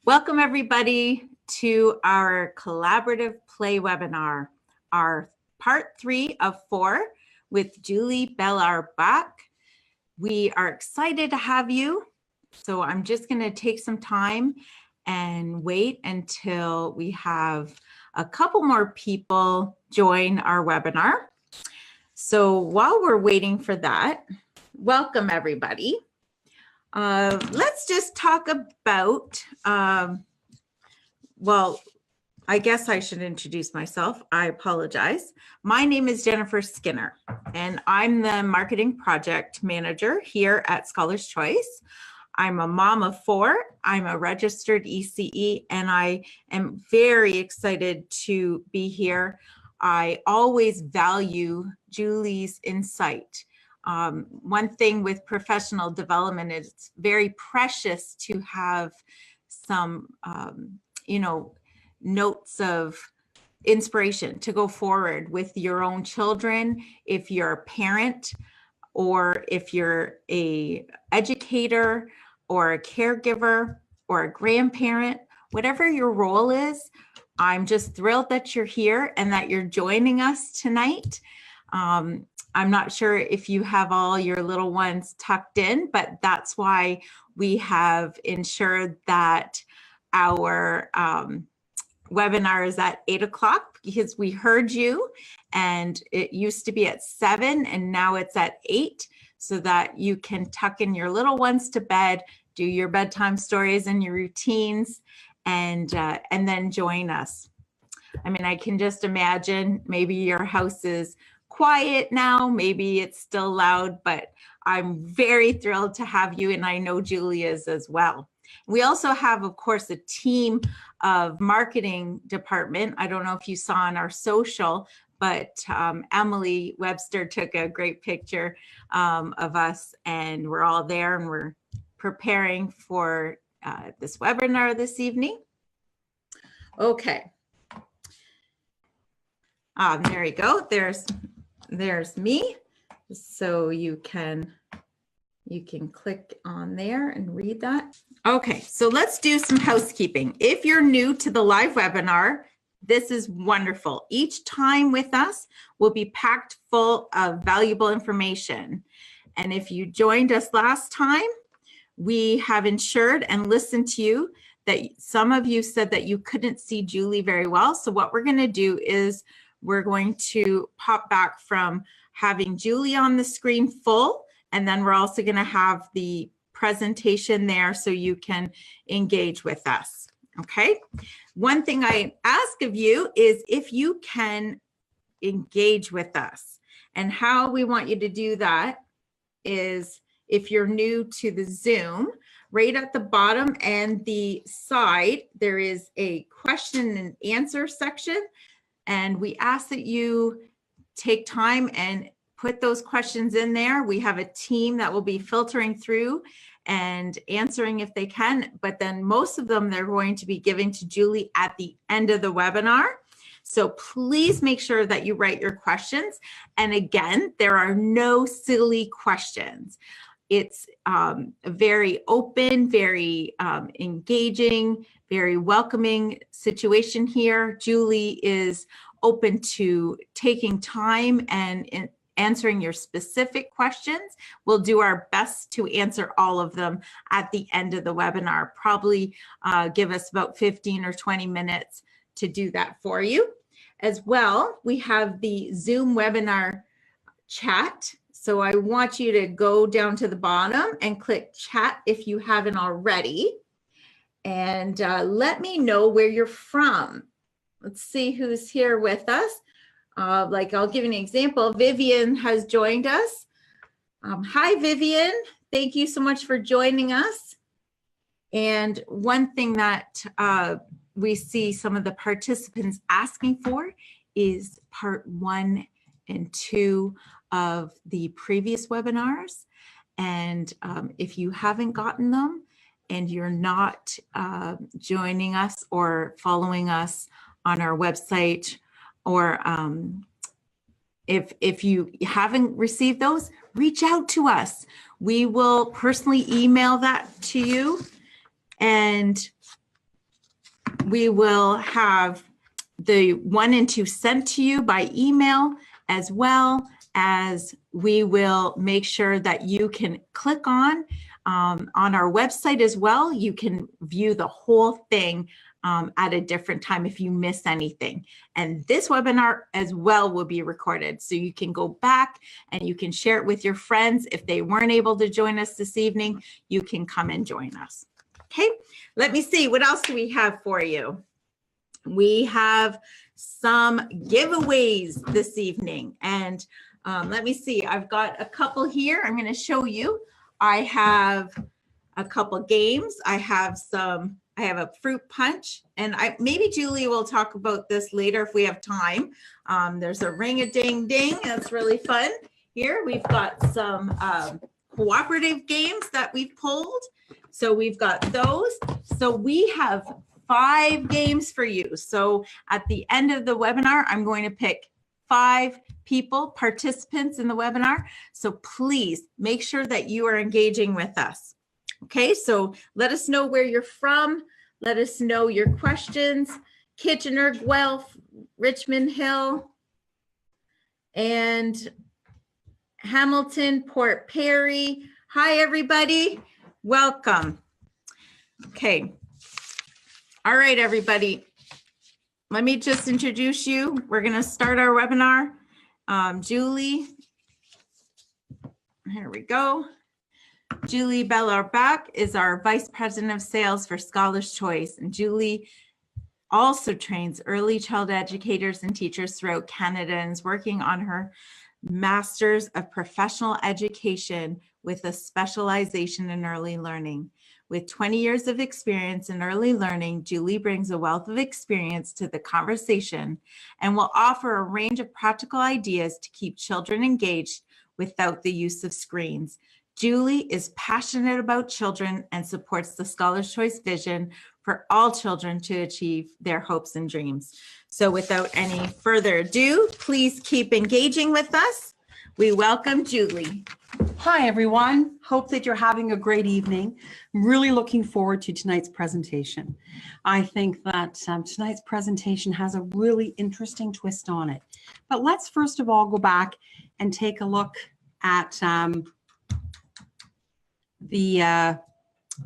Welcome everybody to our collaborative play webinar, our part 3 of 4 with Julie Belair-Bak. We are excited to have you. So I'm just going to take some time and wait until we have a couple more people join our webinar. So while we're waiting for that, welcome everybody. Let's just talk about, well, I guess I should introduce myself. I apologize. My name is Jennifer Skinner, and I'm the marketing project manager here at Scholar's Choice. I'm a mom of 4. I'm a registered ECE, and I am very excited to be here. I always value Julie's insight. One thing with professional development is it's very precious to have some, notes of inspiration to go forward with your own children. If you're a parent, or if you're a educator or a caregiver or a grandparent, whatever your role is, I'm just thrilled that you're here and that you're joining us tonight. I'm not sure if you have all your little ones tucked in, but that's why we have ensured that our webinar is at 8 o'clock, because we heard you, and it used to be at 7 and now it's at 8, so that you can tuck in your little ones to bed, do your bedtime stories and your routines, and then join us. I mean, I can just imagine maybe your house is quiet now, maybe it's still loud, but I'm very thrilled to have you, and I know Julie is as well. We also have, of course, a team of marketing department. I don't know if you saw on our social, but Emily Webster took a great picture of us, and we're all there, and we're preparing for this webinar this evening. Okay. There you go. There's me. So you can click on there and read that. Okay, so let's do some housekeeping. If you're new to the live webinar, this is wonderful. Each time with us will be packed full of valuable information. And if you joined us last time, we have ensured and listened to you that some of you said that you couldn't see Julie very well. So what we're going to do is we're going to pop back from having Julie on the screen full, and then we're also going to have the presentation there so you can engage with us. Okay. One thing I ask of you is if you can engage with us, and how we want you to do that is, if you're new to the Zoom, right at the bottom and the side, there is a question and answer section. And we ask that you take time and put those questions in there. We have a team that will be filtering through and answering if they can, but then most of them they're going to be giving to Julie at the end of the webinar. So please make sure that you write your questions. And again, there are no silly questions. It's a very open, very engaging, very welcoming situation here. Julie is open to taking time and answering your specific questions. We'll do our best to answer all of them at the end of the webinar. Probably give us about 15 or 20 minutes to do that for you. As well, we have the Zoom webinar chat. So I want you to go down to the bottom and click chat if you haven't already. And let me know where you're from. Let's see who's here with us. Like, I'll give you an example. Vivian has joined us. Hi, Vivian. Thank you so much for joining us. And one thing that we see some of the participants asking for is part 1 and 2 of the previous webinars. And if you haven't gotten them and you're not joining us or following us on our website, or if you haven't received those, reach out to us. We will personally email that to you. And we will have the 1 and 2 sent to you by email, as well as we will make sure that you can click on our website as well. You can view the whole thing at a different time if you miss anything. And this webinar as well will be recorded. So you can go back and you can share it with your friends. If they weren't able to join us this evening, you can come and join us. Okay, let me see, what else do we have for you? We have some giveaways this evening. And let me see, I've got a couple here. I'm going to show you. I have a couple games. I have a fruit punch, and maybe Julie will talk about this later if we have time. There's a ring-a-ding-ding. That's really fun. Here we've got some cooperative games that we've pulled. So we've got those. So we have 5 games for you. So at the end of the webinar, I'm going to pick 5 participants in the webinar. So please make sure that you are engaging with us. Okay, so let us know where you're from. Let us know your questions. Kitchener, Guelph, Richmond Hill, and Hamilton, Port Perry. Hi, everybody. Welcome. Okay. All right, everybody. Let me just introduce you. We're going to start our webinar. Julie, here we go. Julie Belair-Bak is our Vice President of Sales for Scholar's Choice. And Julie also trains early child educators and teachers throughout Canada and is working on her Master's of Professional Education with a specialization in early learning. With 20 years of experience in early learning, Julie brings a wealth of experience to the conversation and will offer a range of practical ideas to keep children engaged without the use of screens. Julie is passionate about children and supports the Scholar's Choice vision for all children to achieve their hopes and dreams. So without any further ado, please keep engaging with us. We welcome Julie. Hi, everyone. Hope that you're having a great evening. I'm really looking forward to tonight's presentation. I think that tonight's presentation has a really interesting twist on it. But let's first of all go back and take a look at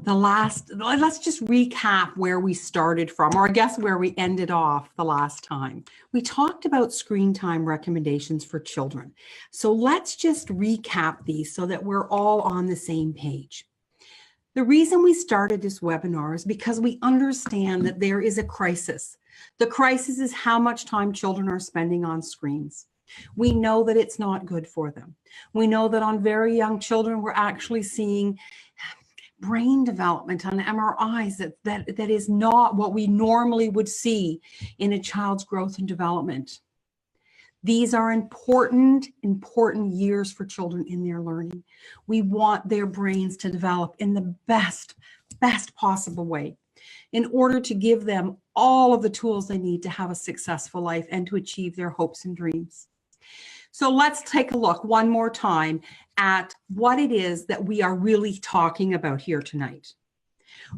let's just recap where we started from, or I guess where we ended off the last time. We talked about screen time recommendations for children. So let's just recap these so that we're all on the same page. The reason we started this webinar is because we understand that there is a crisis. The crisis is how much time children are spending on screens. We know that it's not good for them. We know that on very young children, we're actually seeing brain development on MRIs that is not what we normally would see in a child's growth and development. These are important years for children in their learning. We want their brains to develop in the best possible way in order to give them all of the tools they need to have a successful life and to achieve their hopes and dreams. So let's take a look one more time at what it is that we are really talking about here tonight.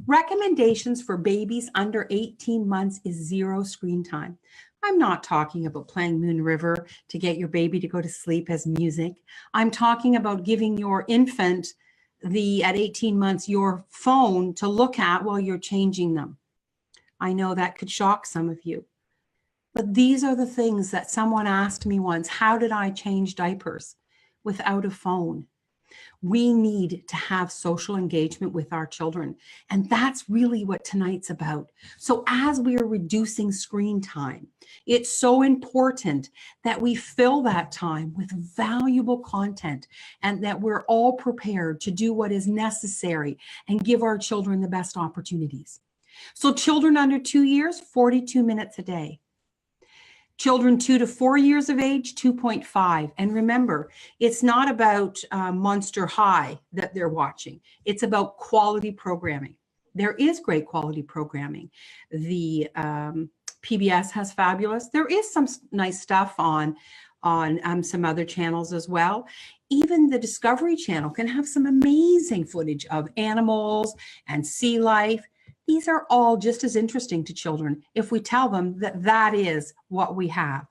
Recommendations for babies under 18 months is 0 screen time. I'm not talking about playing Moon River to get your baby to go to sleep as music. I'm talking about giving your infant at 18 months your phone to look at while you're changing them. I know that could shock some of you. But these are the things that someone asked me once, how did I change diapers without a phone? We need to have social engagement with our children. And that's really what tonight's about. So as we are reducing screen time, it's so important that we fill that time with valuable content and that we're all prepared to do what is necessary and give our children the best opportunities. So children under 2 years, 42 minutes a day. Children 2 to 4 years of age, 2.5. And remember, it's not about Monster High that they're watching. It's about quality programming. There is great quality programming. The PBS has fabulous. There is some nice stuff on some other channels as well. Even the Discovery Channel can have some amazing footage of animals and sea life. These are all just as interesting to children if we tell them that that is what we have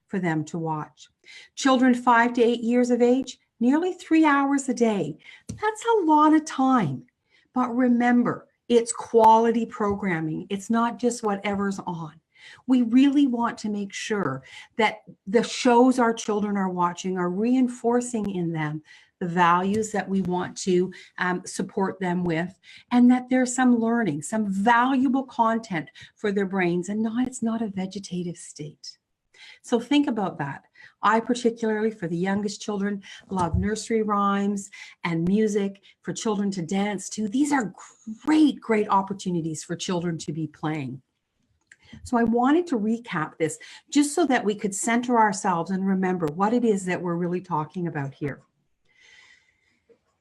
for them to watch. Children 5 to 8 years of age, nearly 3 hours a day. That's a lot of time. But remember, it's quality programming. It's not just whatever's on. We really want to make sure that the shows our children are watching are reinforcing in them the values that we want to support them with, and that there's some learning, some valuable content for their brains, and it's not a vegetative state. So think about that. I particularly, for the youngest children, love nursery rhymes and music for children to dance to. These are great, great opportunities for children to be playing. So I wanted to recap this just so that we could center ourselves and remember what it is that we're really talking about here.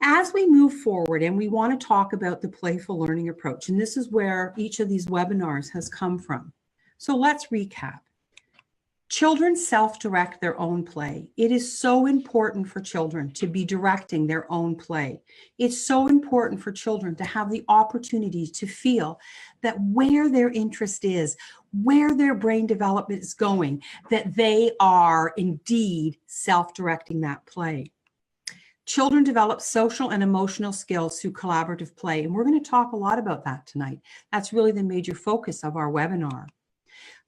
As we move forward, and we want to talk about the playful learning approach, and this is where each of these webinars has come from. So let's recap. Children self-direct their own play. It is so important for children to be directing their own play. It's so important for children to have the opportunity to feel that where their interest is, where their brain development is going, that they are indeed self-directing that play. Children develop social and emotional skills through collaborative play, and we're going to talk a lot about that tonight. That's really the major focus of our webinar.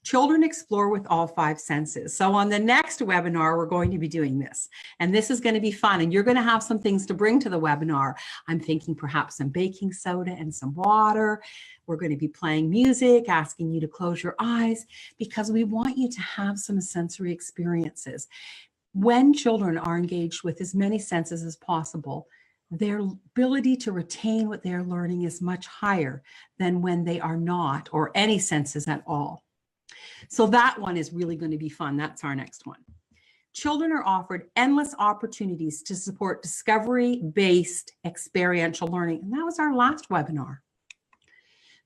Children explore with all 5 senses. So on the next webinar, we're going to be doing this. And this is going to be fun. And you're going to have some things to bring to the webinar. I'm thinking perhaps some baking soda and some water. We're going to be playing music, asking you to close your eyes, because we want you to have some sensory experiences. When children are engaged with as many senses as possible, their ability to retain what they're learning is much higher than when they are not, or any senses at all. So that one is really going to be fun. That's our next one. Children are offered endless opportunities to support discovery-based experiential learning. And that was our last webinar.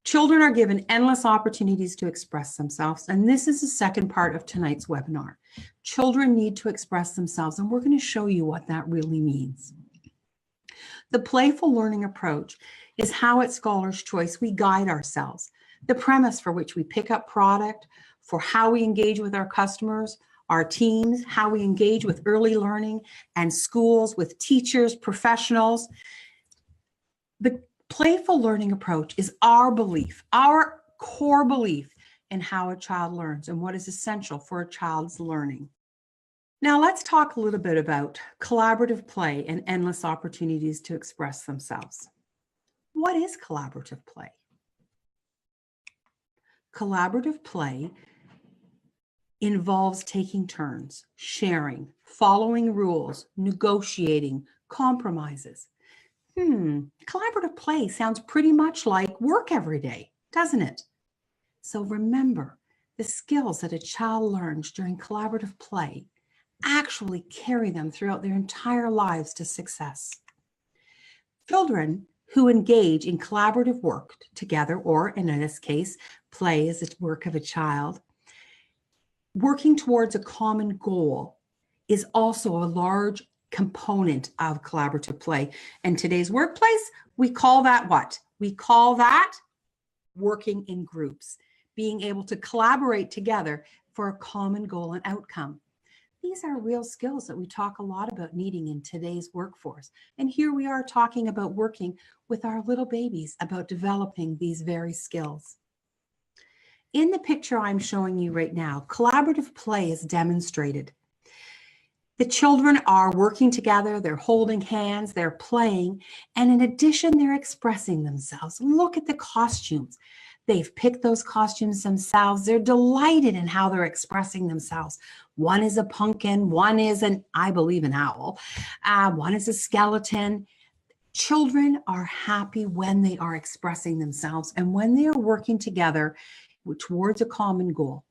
Children are given endless opportunities to express themselves. And this is the second part of tonight's webinar. Children need to express themselves, and we're going to show you what that really means. The playful learning approach is how at Scholar's Choice we guide ourselves. The premise for which we pick up product, for how we engage with our customers, our teams, how we engage with early learning and schools, with teachers, professionals. The playful learning approach is our belief, our core belief in how a child learns and what is essential for a child's learning. Now let's talk a little bit about collaborative play and endless opportunities to express themselves. What is collaborative play? Collaborative play involves taking turns, sharing, following rules, negotiating, compromises. Collaborative play sounds pretty much like work every day, doesn't it? So remember, the skills that a child learns during collaborative play actually carry them throughout their entire lives to success. Children who engage in collaborative work together, or in this case, play is the work of a child, working towards a common goal is also a large component of collaborative play. In today's workplace, we call that what? We call that working in groups, being able to collaborate together for a common goal and outcome. These are real skills that we talk a lot about needing in today's workforce. And here we are talking about working with our little babies about developing these very skills. In the picture I'm showing you right now, collaborative play is demonstrated. The children are working together, they're holding hands, they're playing, and in addition, they're expressing themselves. Look at the costumes. They've picked those costumes themselves. They're delighted in how they're expressing themselves. One is a pumpkin, one is I believe, an owl. One is a skeleton. Children are happy when they are expressing themselves and when they are working together towards a common goal.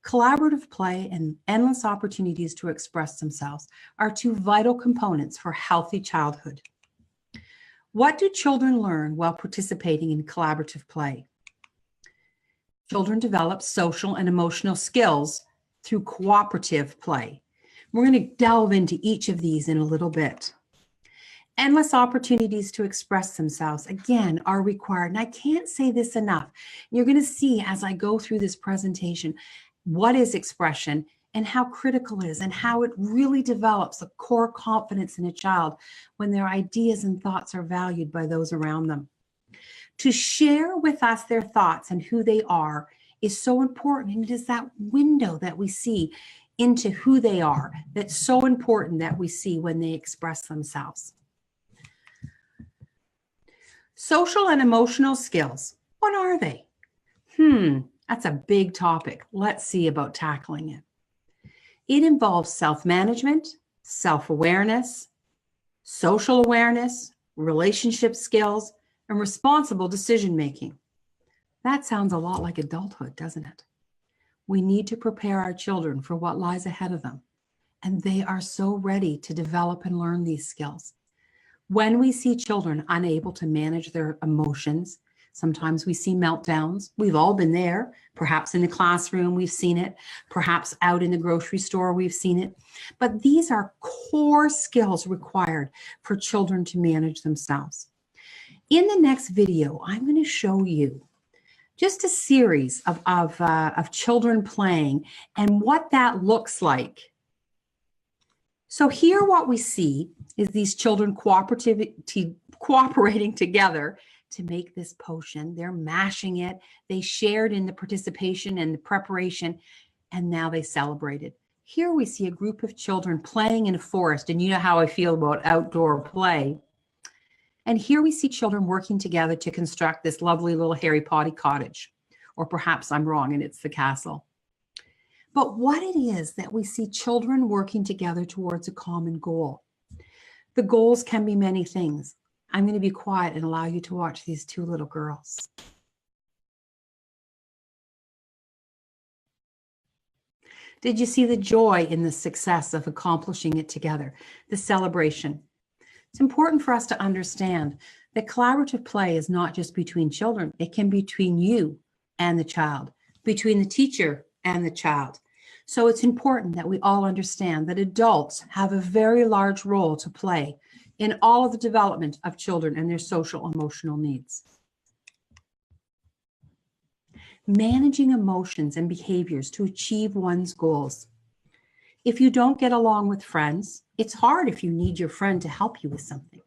Collaborative play and endless opportunities to express themselves are 2 vital components for healthy childhood. What do children learn while participating in collaborative play? Children develop social and emotional skills through cooperative play. We're going to delve into each of these in a little bit. Endless opportunities to express themselves, again, are required. And I can't say this enough. You're going to see as I go through this presentation what is expression and how critical it is and how it really develops a core confidence in a child when their ideas and thoughts are valued by those around them. To share with us their thoughts and who they are is so important. And it is that window that we see into who they are that's so important that we see when they express themselves. Social and emotional skills, what are they? That's a big topic. Let's see about tackling it. It involves self-management, self-awareness, social awareness, relationship skills, and responsible decision-making. That sounds a lot like adulthood, doesn't it? We need to prepare our children for what lies ahead of them, and they are so ready to develop and learn these skills. When we see children unable to manage their emotions, sometimes we see meltdowns. We've all been there. Perhaps in the classroom, we've seen it. Perhaps out in the grocery store, we've seen it. But these are core skills required for children to manage themselves. In the next video, I'm going to show you just a series of children playing and what that looks like. So here what we see is these children cooperating together to make this potion. They're mashing it. They shared in the participation and the preparation, and now they celebrated. Here we see a group of children playing in a forest, and you know how I feel about outdoor play. And here we see children working together to construct this lovely little Harry Potter cottage, or perhaps I'm wrong and it's the castle. But what it is that we see children working together towards a common goal. The goals can be many things. I'm going to be quiet and allow you to watch these two little girls. Did you see the joy in the success of accomplishing it together? The celebration. It's important for us to understand that collaborative play is not just between children. It can be between you and the child, between the teacher and the child. So it's important that we all understand that adults have a very large role to play in all of the development of children and their social emotional needs. Managing emotions and behaviors to achieve one's goals. If you don't get along with friends, it's hard if you need your friend to help you with something.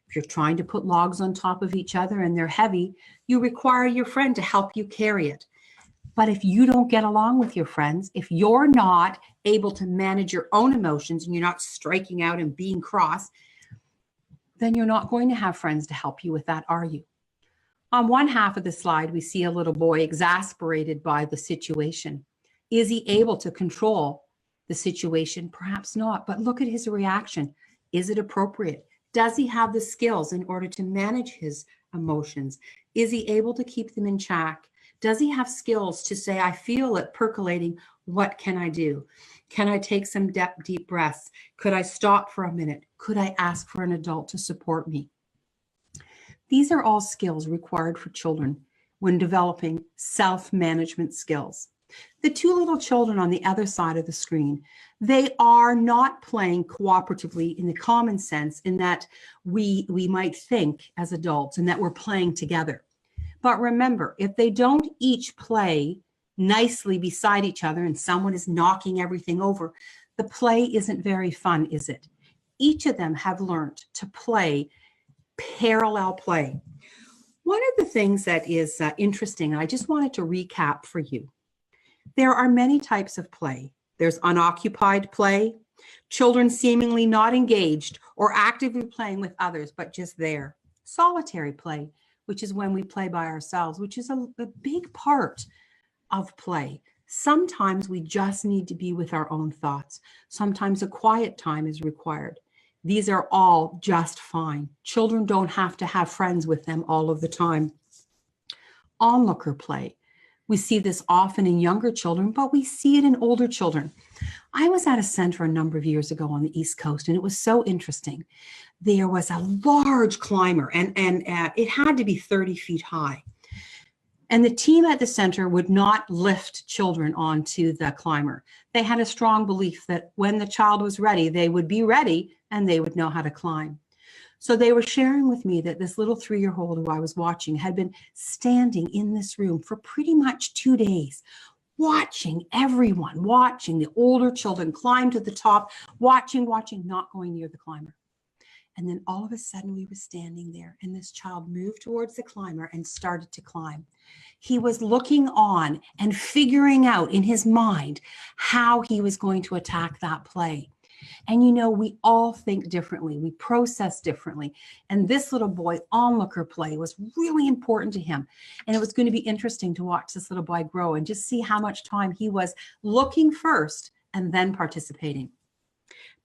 If you're trying to put logs on top of each other and they're heavy, you require your friend to help you carry it. But if you don't get along with your friends, if you're not able to manage your own emotions and you're not striking out and being cross, then you're not going to have friends to help you with that, are you? On one half of the slide, we see a little boy exasperated by the situation. Is he able to control the situation? Perhaps not, but look at his reaction. Is it appropriate? Does he have the skills in order to manage his emotions? Is he able to keep them in check? Does he have skills to say, I feel it percolating, what can I do? Can I take some deep breaths? Could I stop for a minute? Could I ask for an adult to support me? These are all skills required for children when developing self-management skills. The two little children on the other side of the screen, they are not playing cooperatively in the common sense in that we might think as adults and that we're playing together. But remember, if they don't each play nicely beside each other and someone is knocking everything over, the play isn't very fun, is it? Each of them have learned to play parallel play. One of the things that is interesting, and I just wanted to recap for you, there are many types of play. There's unoccupied play, children seemingly not engaged or actively playing with others, but just there. Solitary play, which is when we play by ourselves, which is a big part of play. Sometimes we just need to be with our own thoughts. Sometimes a quiet time is required. These are all just fine. Children don't have to have friends with them all of the time. Onlooker play. We see this often in younger children, but we see it in older children. I was at a center a number of years ago on the East Coast, and it was so interesting. There was a large climber, and it had to be 30 feet high. And the team at the center would not lift children onto the climber. They had a strong belief that when the child was ready, they would be ready and they would know how to climb. So they were sharing with me that this little 3-year-old who I was watching had been standing in this room for pretty much 2 days, watching everyone, watching the older children climb to the top, watching, not going near the climber. And then all of a sudden we were standing there and this child moved towards the climber and started to climb. He was looking on and figuring out in his mind how he was going to attack that play. And you know, we all think differently, we process differently. And this little boy onlooker play was really important to him. And it was going to be interesting to watch this little boy grow and just see how much time he was looking first and then participating.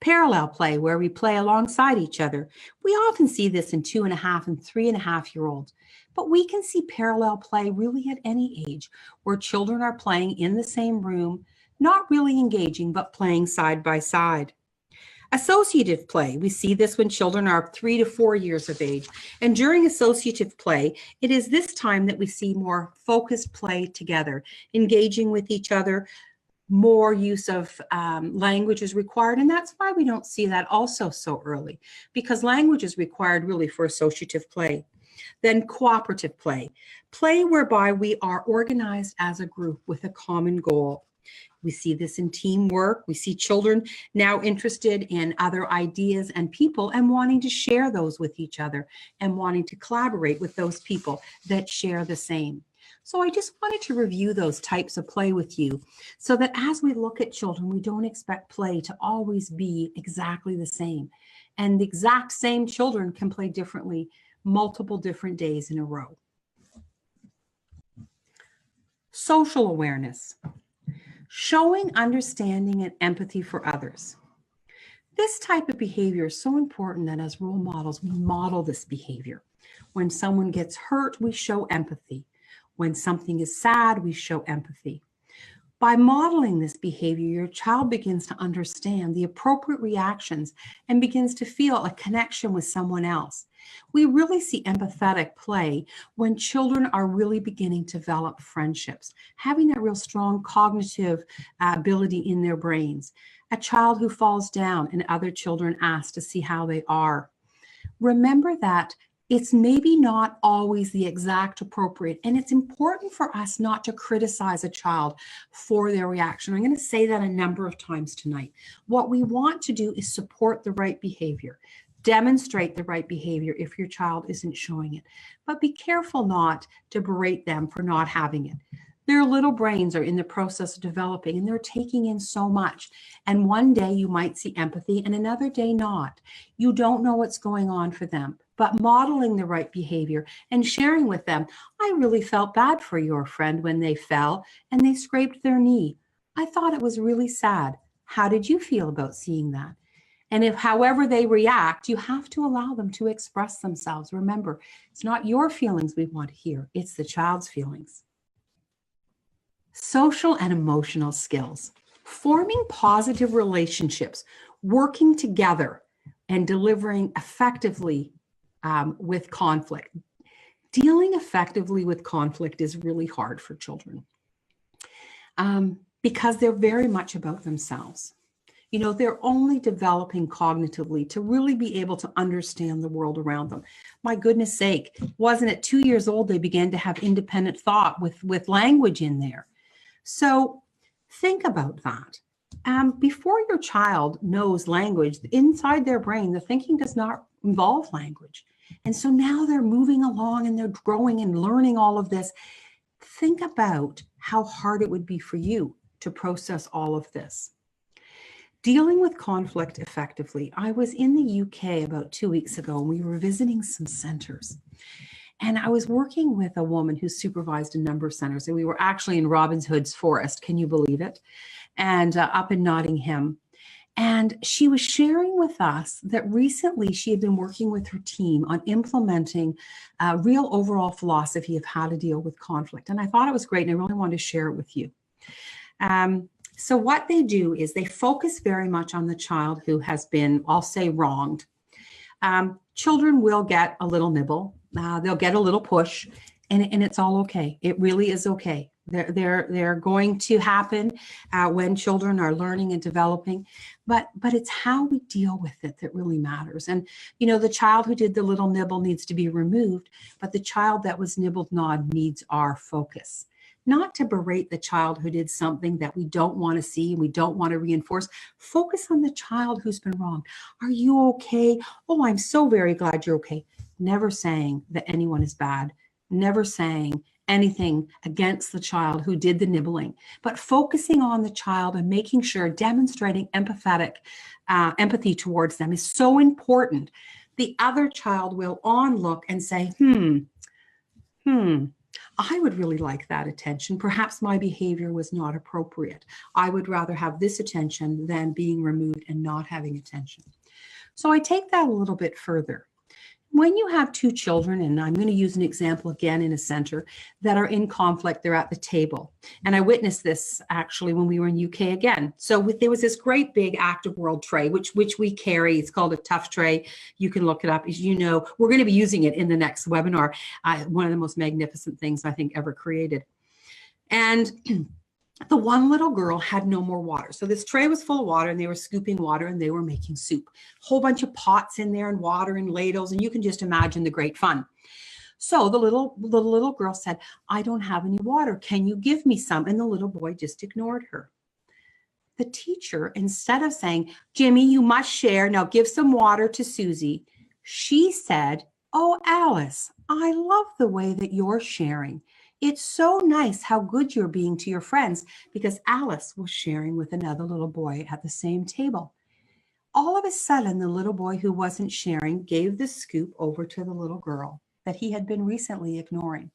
Parallel play, where we play alongside each other. We often see this in 2.5 and 3.5-year-olds, but we can see parallel play really at any age, where children are playing in the same room, not really engaging, but playing side by side. Associative play, we see this when children are 3 to 4 years of age. And during associative play, it is this time that we see more focused play together, engaging with each other. More use of language is required, and that's why we don't see that also so early, because language is required really for associative play. Then cooperative play, play whereby we are organized as a group with a common goal. We see this in teamwork. We see children now interested in other ideas and people and wanting to share those with each other and wanting to collaborate with those people that share the same. So I just wanted to review those types of play with you so that as we look at children, we don't expect play to always be exactly the same. And the exact same children can play differently multiple different days in a row. Social awareness, showing understanding and empathy for others. This type of behavior is so important that as role models, we model this behavior. When someone gets hurt, we show empathy. When something is sad, we show empathy. By modeling this behavior, your child begins to understand the appropriate reactions and begins to feel a connection with someone else. We really see empathetic play when children are really beginning to develop friendships, having that real strong cognitive ability in their brains. A child who falls down and other children ask to see how they are. Remember that it's maybe not always the exact appropriate, and it's important for us not to criticize a child for their reaction. I'm going to say that a number of times tonight. What we want to do is support the right behavior, demonstrate the right behavior if your child isn't showing it, but be careful not to berate them for not having it. Their little brains are in the process of developing and they're taking in so much. And one day you might see empathy and another day not. You don't know what's going on for them, but modeling the right behavior and sharing with them, I really felt bad for your friend when they fell and they scraped their knee. I thought it was really sad. How did you feel about seeing that? And if however they react, you have to allow them to express themselves. Remember, it's not your feelings we want to hear, it's the child's feelings. Social and emotional skills, forming positive relationships, working together, and delivering effectively with conflict. Dealing effectively with conflict is really hard for children because they're very much about themselves. You know, they're only developing cognitively to really be able to understand the world around them. My goodness sake, wasn't it 2 years old they began to have independent thought with language in there? So think about that. Before your child knows language, inside their brain, the thinking does not involve language. And so now they're moving along and they're growing and learning all of this. Think about how hard it would be for you to process all of this. Dealing with conflict effectively. I was in the UK about 2 weeks ago and we were visiting some centers. And I was working with a woman who supervised a number of centers. And we were actually in Robin Hood's Forest, can you believe it? And up in Nottingham. And she was sharing with us that recently she had been working with her team on implementing a real overall philosophy of how to deal with conflict. And I thought it was great, and I really wanted to share it with you. So what they do is they focus very much on the child who has been, I'll say, wronged. Children will get a little nibble. They'll get a little push. And it's all okay. It really is okay. They're going to happen when children are learning and developing, but it's how we deal with it that really matters. And you know, the child who did the little nibble needs to be removed, but the child that was nibbled gnawed needs our focus. Not to berate the child who did something that we don't want to see and we don't want to reinforce. Focus on the child who's been wronged. Are you okay? Oh, I'm so very glad you're okay. Never saying that anyone is bad. Never saying anything against the child who did the nibbling, but focusing on the child and making sure, demonstrating empathy towards them is so important. The other child will look and say, I would really like that attention. Perhaps my behavior was not appropriate. I would rather have this attention than being removed and not having attention. So I take that a little bit further. When you have two children, and I'm going to use an example again in a center, that are in conflict, they're at the table. And I witnessed this actually when we were in UK again. So there was this great big active world tray, which we carry. It's called a tough tray. You can look it up. As you know, we're going to be using it in the next webinar. One of the most magnificent things I think ever created. And the one little girl had no more water. So this tray was full of water and they were scooping water and they were making soup. Whole bunch of pots in there and water and ladles. And you can just imagine the great fun. So the little girl said, I don't have any water. Can you give me some? And the little boy just ignored her. The teacher, instead of saying, Jimmy, you must share. Now give some water to Susie. She said, oh, Alice, I love the way that you're sharing. It's so nice how good you're being to your friends, because Alice was sharing with another little boy at the same table. All of a sudden, the little boy who wasn't sharing gave the scoop over to the little girl that he had been recently ignoring.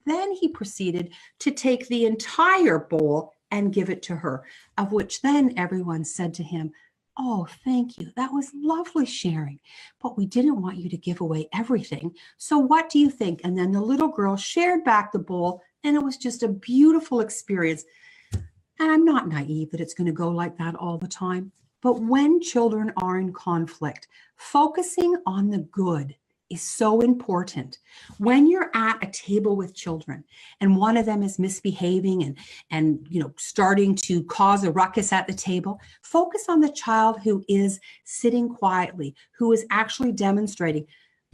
Then he proceeded to take the entire bowl and give it to her, of which then everyone said to him, oh, thank you. That was lovely sharing, but we didn't want you to give away everything. So what do you think? And then the little girl shared back the bowl, and it was just a beautiful experience. And I'm not naive that it's going to go like that all the time. But when children are in conflict, focusing on the good is so important. When you're at a table with children and one of them is misbehaving and starting to cause a ruckus at the table, focus on the child who is sitting quietly, who is actually demonstrating.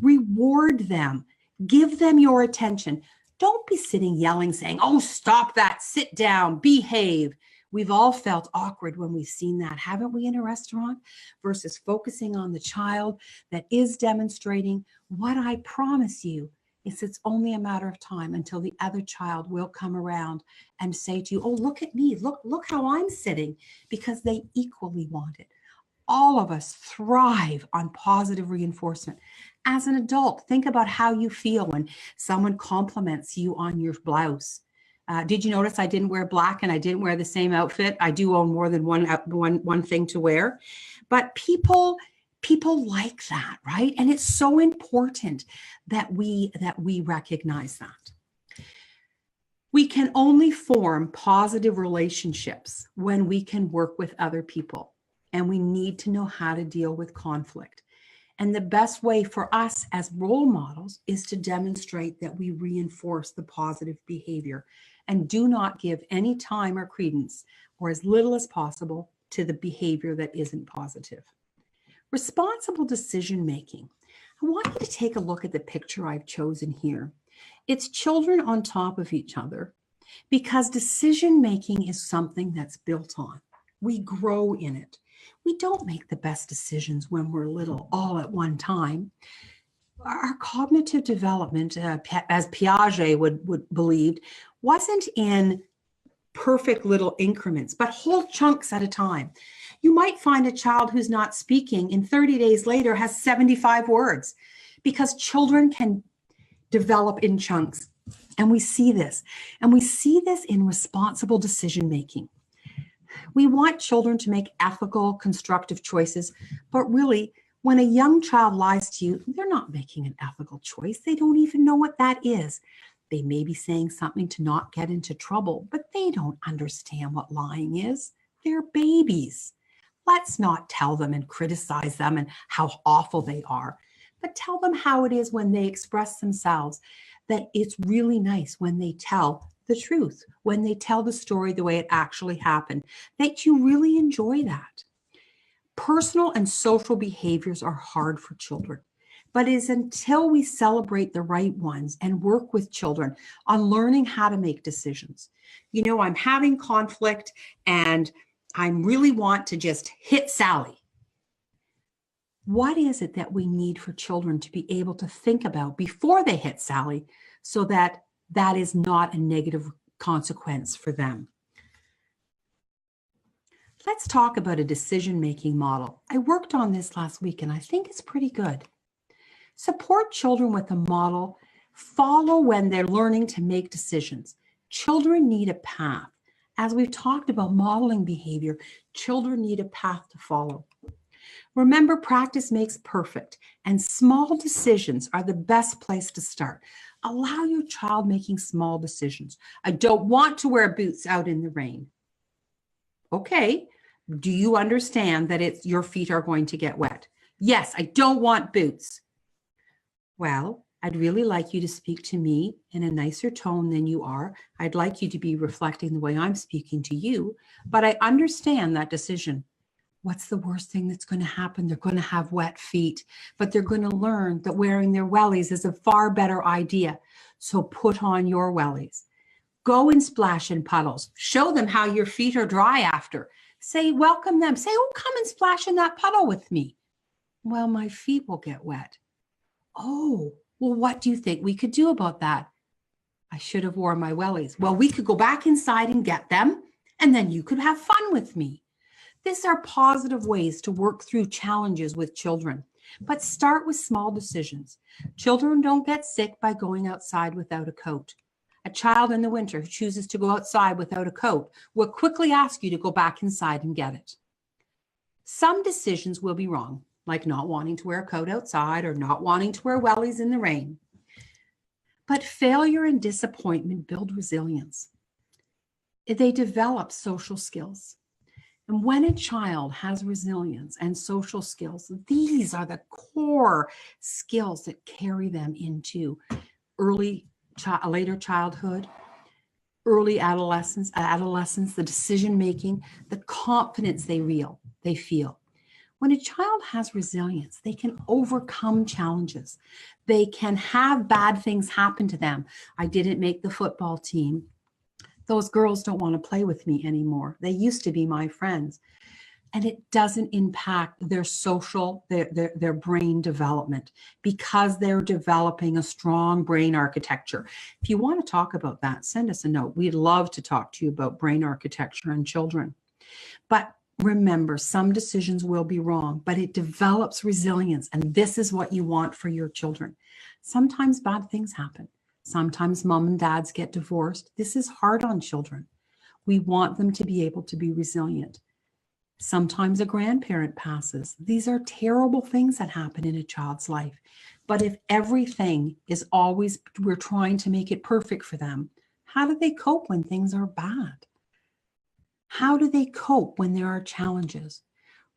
Reward them. Give them your attention. Don't be sitting yelling, saying, oh, stop that, sit down, behave. We've all felt awkward when we've seen that, haven't we, in a restaurant? Versus focusing on the child that is demonstrating. What I promise you is it's only a matter of time until the other child will come around and say to you, oh, look at me, look how I'm sitting, because they equally want it. All of us thrive on positive reinforcement. As an adult, think about how you feel when someone compliments you on your blouse. Did you notice I didn't wear black and I didn't wear the same outfit? I do own more than one thing to wear, but people like that, right? And it's so important that we recognize that. We can only form positive relationships when we can work with other people, and we need to know how to deal with conflict. And the best way for us as role models is to demonstrate that we reinforce the positive behavior and do not give any time or credence, or as little as possible, to the behavior that isn't positive. Responsible decision making. I want you to take a look at the picture I've chosen here. It's children on top of each other, because decision making is something that's built on. We grow in it. We don't make the best decisions when we're little all at one time. Our cognitive development, as Piaget would believed, wasn't in perfect little increments, but whole chunks at a time. You might find a child who's not speaking and 30 days later has 75 words, because children can develop in chunks. And we see this. And we see this in responsible decision making. We want children to make ethical, constructive choices, but really, when a young child lies to you, they're not making an ethical choice. They don't even know what that is. They may be saying something to not get into trouble, but they don't understand what lying is. They're babies. Let's not tell them and criticize them and how awful they are, but tell them how it is when they express themselves. that it's really nice when they tell the truth, when they tell the story the way it actually happened, that you really enjoy that. Personal and social behaviors are hard for children, but it is until we celebrate the right ones and work with children on learning how to make decisions. You know, I'm having conflict and I really want to just hit Sally. What is it that we need for children to be able to think about before they hit Sally so that that is not a negative consequence for them? Let's talk about a decision-making model. I worked on this last week and I think it's pretty good. Support children with a model. Follow when they're learning to make decisions. Children need a path. As we've talked about modeling behavior, children need a path to follow. Remember, practice makes perfect, and small decisions are the best place to start. Allow your child making small decisions. I don't want to wear boots out in the rain. Okay, do you understand that your feet are going to get wet? Yes, I don't want boots. Well, I'd really like you to speak to me in a nicer tone than you are. I'd like you to be reflecting the way I'm speaking to you, but I understand that decision. What's the worst thing that's going to happen? They're going to have wet feet, but they're going to learn that wearing their wellies is a far better idea. So put on your wellies. Go and splash in puddles. Show them how your feet are dry after. Say, welcome them. Say, oh, come and splash in that puddle with me. Well, my feet will get wet. Oh, well, what do you think we could do about that? I should have worn my wellies. Well, we could go back inside and get them, and then you could have fun with me. These are positive ways to work through challenges with children, but start with small decisions. Children don't get sick by going outside without a coat. A child in the winter who chooses to go outside without a coat will quickly ask you to go back inside and get it. Some decisions will be wrong, like not wanting to wear a coat outside or not wanting to wear wellies in the rain. But failure and disappointment build resilience. They develop social skills. And when a child has resilience and social skills, these are the core skills that carry them into later childhood, early adolescence, the decision-making, the confidence they feel. When a child has resilience, they can overcome challenges. They can have bad things happen to them. I didn't make the football team. Those girls don't want to play with me anymore. They used to be my friends. And it doesn't impact their their brain development because they're developing a strong brain architecture. If you want to talk about that, send us a note. We'd love to talk to you about brain architecture in children. But remember, some decisions will be wrong, but it develops resilience. And this is what you want for your children. Sometimes bad things happen. Sometimes mom and dads get divorced. This is hard on children. We want them to be able to be resilient. Sometimes a grandparent passes. These are terrible things that happen in a child's life. But if everything is always, we're trying to make it perfect for them, how do they cope when things are bad? How do they cope when there are challenges?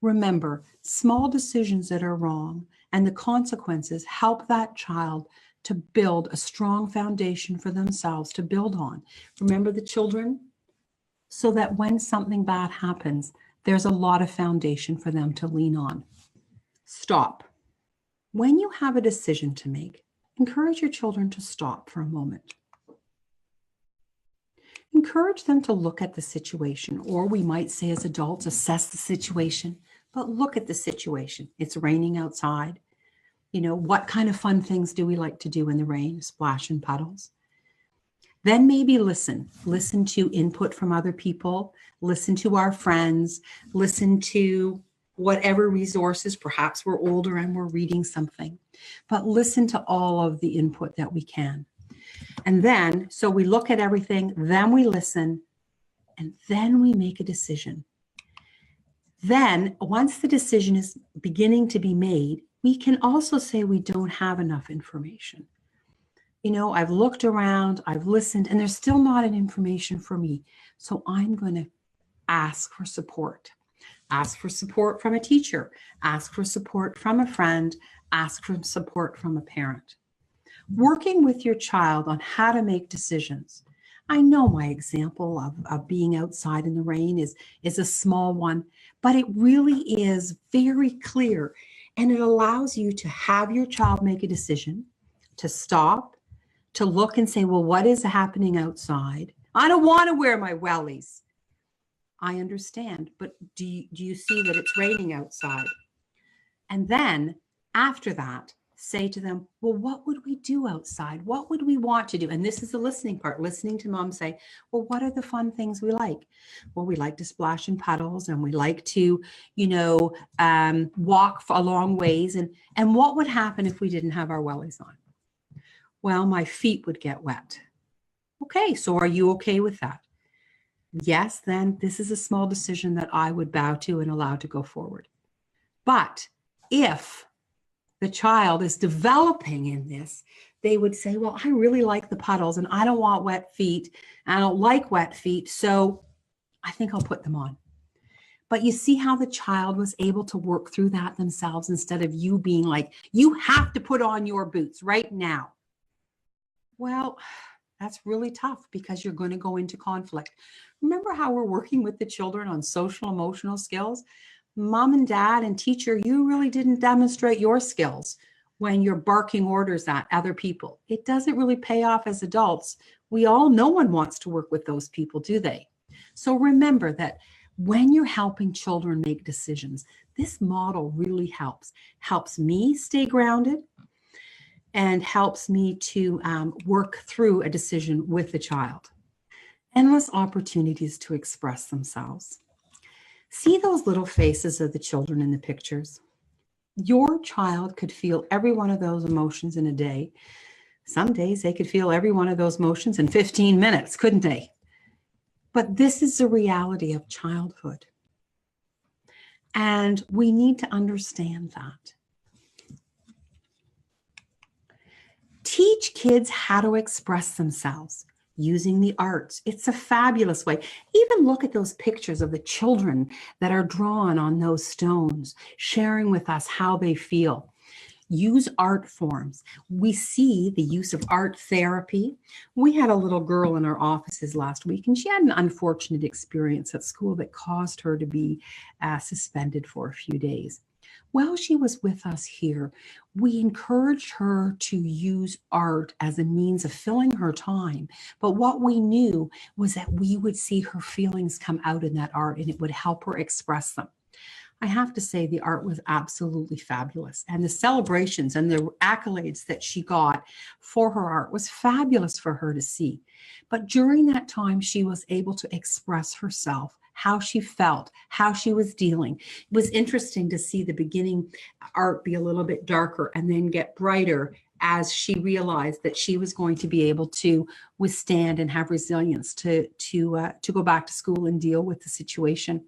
Remember, small decisions that are wrong and the consequences help that child to build a strong foundation for themselves to build on. Remember the children? So that when something bad happens, there's a lot of foundation for them to lean on. Stop. When you have a decision to make, encourage your children to stop for a moment. Encourage them to look at the situation, or we might say as adults, assess the situation, but look at the situation. It's raining outside. You know, what kind of fun things do we like to do in the rain? Splash in puddles. Then maybe listen to input from other people, listen to our friends, listen to whatever resources, perhaps we're older and we're reading something, but listen to all of the input that we can. And then, so we look at everything, then we listen, and then we make a decision. Then, once the decision is beginning to be made, we can also say we don't have enough information. You know, I've looked around, I've listened, and there's still not an information for me. So I'm going to ask for support. Ask for support from a teacher. Ask for support from a friend. Ask for support from a parent. Working with your child on how to make decisions. I know my example of being outside in the rain is a small one, but it really is very clear. And it allows you to have your child make a decision, to stop, to look and say, well, what is happening outside? I don't want to wear my wellies. I understand, but do you see that it's raining outside? And then after that, say to them, well, what would we do outside? What would we want to do? And this is the listening part, listening to mom say, well, what are the fun things we like? Well, we like to splash in puddles, and we like to, walk a long ways. And what would happen if we didn't have our wellies on? Well, my feet would get wet. Okay, so are you okay with that? Yes, then this is a small decision that I would bow to and allow to go forward. But if the child is developing in this, they would say, well, I really like the puddles and I don't want wet feet. I don't like wet feet, so I think I'll put them on. But you see how the child was able to work through that themselves instead of you being like, you have to put on your boots right now. Well, that's really tough because you're going to go into conflict. Remember how we're working with the children on social emotional skills? Mom and dad and teacher, you really didn't demonstrate your skills when you're barking orders at other people. It doesn't really pay off as adults. We all, no one wants to work with those people, do they? So remember that when you're helping children make decisions, this model really helps me stay grounded and helps me to work through a decision with the child. Endless opportunities to express themselves. See those little faces of the children in the pictures? Your child could feel every one of those emotions in a day. Some days they could feel every one of those emotions in 15 minutes, couldn't they? But this is the reality of childhood. And we need to understand that. Teach kids how to express themselves using the arts. It's a fabulous way. Even look at those pictures of the children that are drawn on those stones, sharing with us how they feel. Use art forms. We see the use of art therapy. We had a little girl in our offices last week, and she had an unfortunate experience at school that caused her to be suspended for a few days. While she was with us here, we encouraged her to use art as a means of filling her time. But what we knew was that we would see her feelings come out in that art and it would help her express them. I have to say the art was absolutely fabulous. And the celebrations and the accolades that she got for her art was fabulous for her to see. But during that time, she was able to express herself, how she felt, how she was dealing. It was interesting to see the beginning art be a little bit darker and then get brighter as she realized that she was going to be able to withstand and have resilience to go back to school and deal with the situation.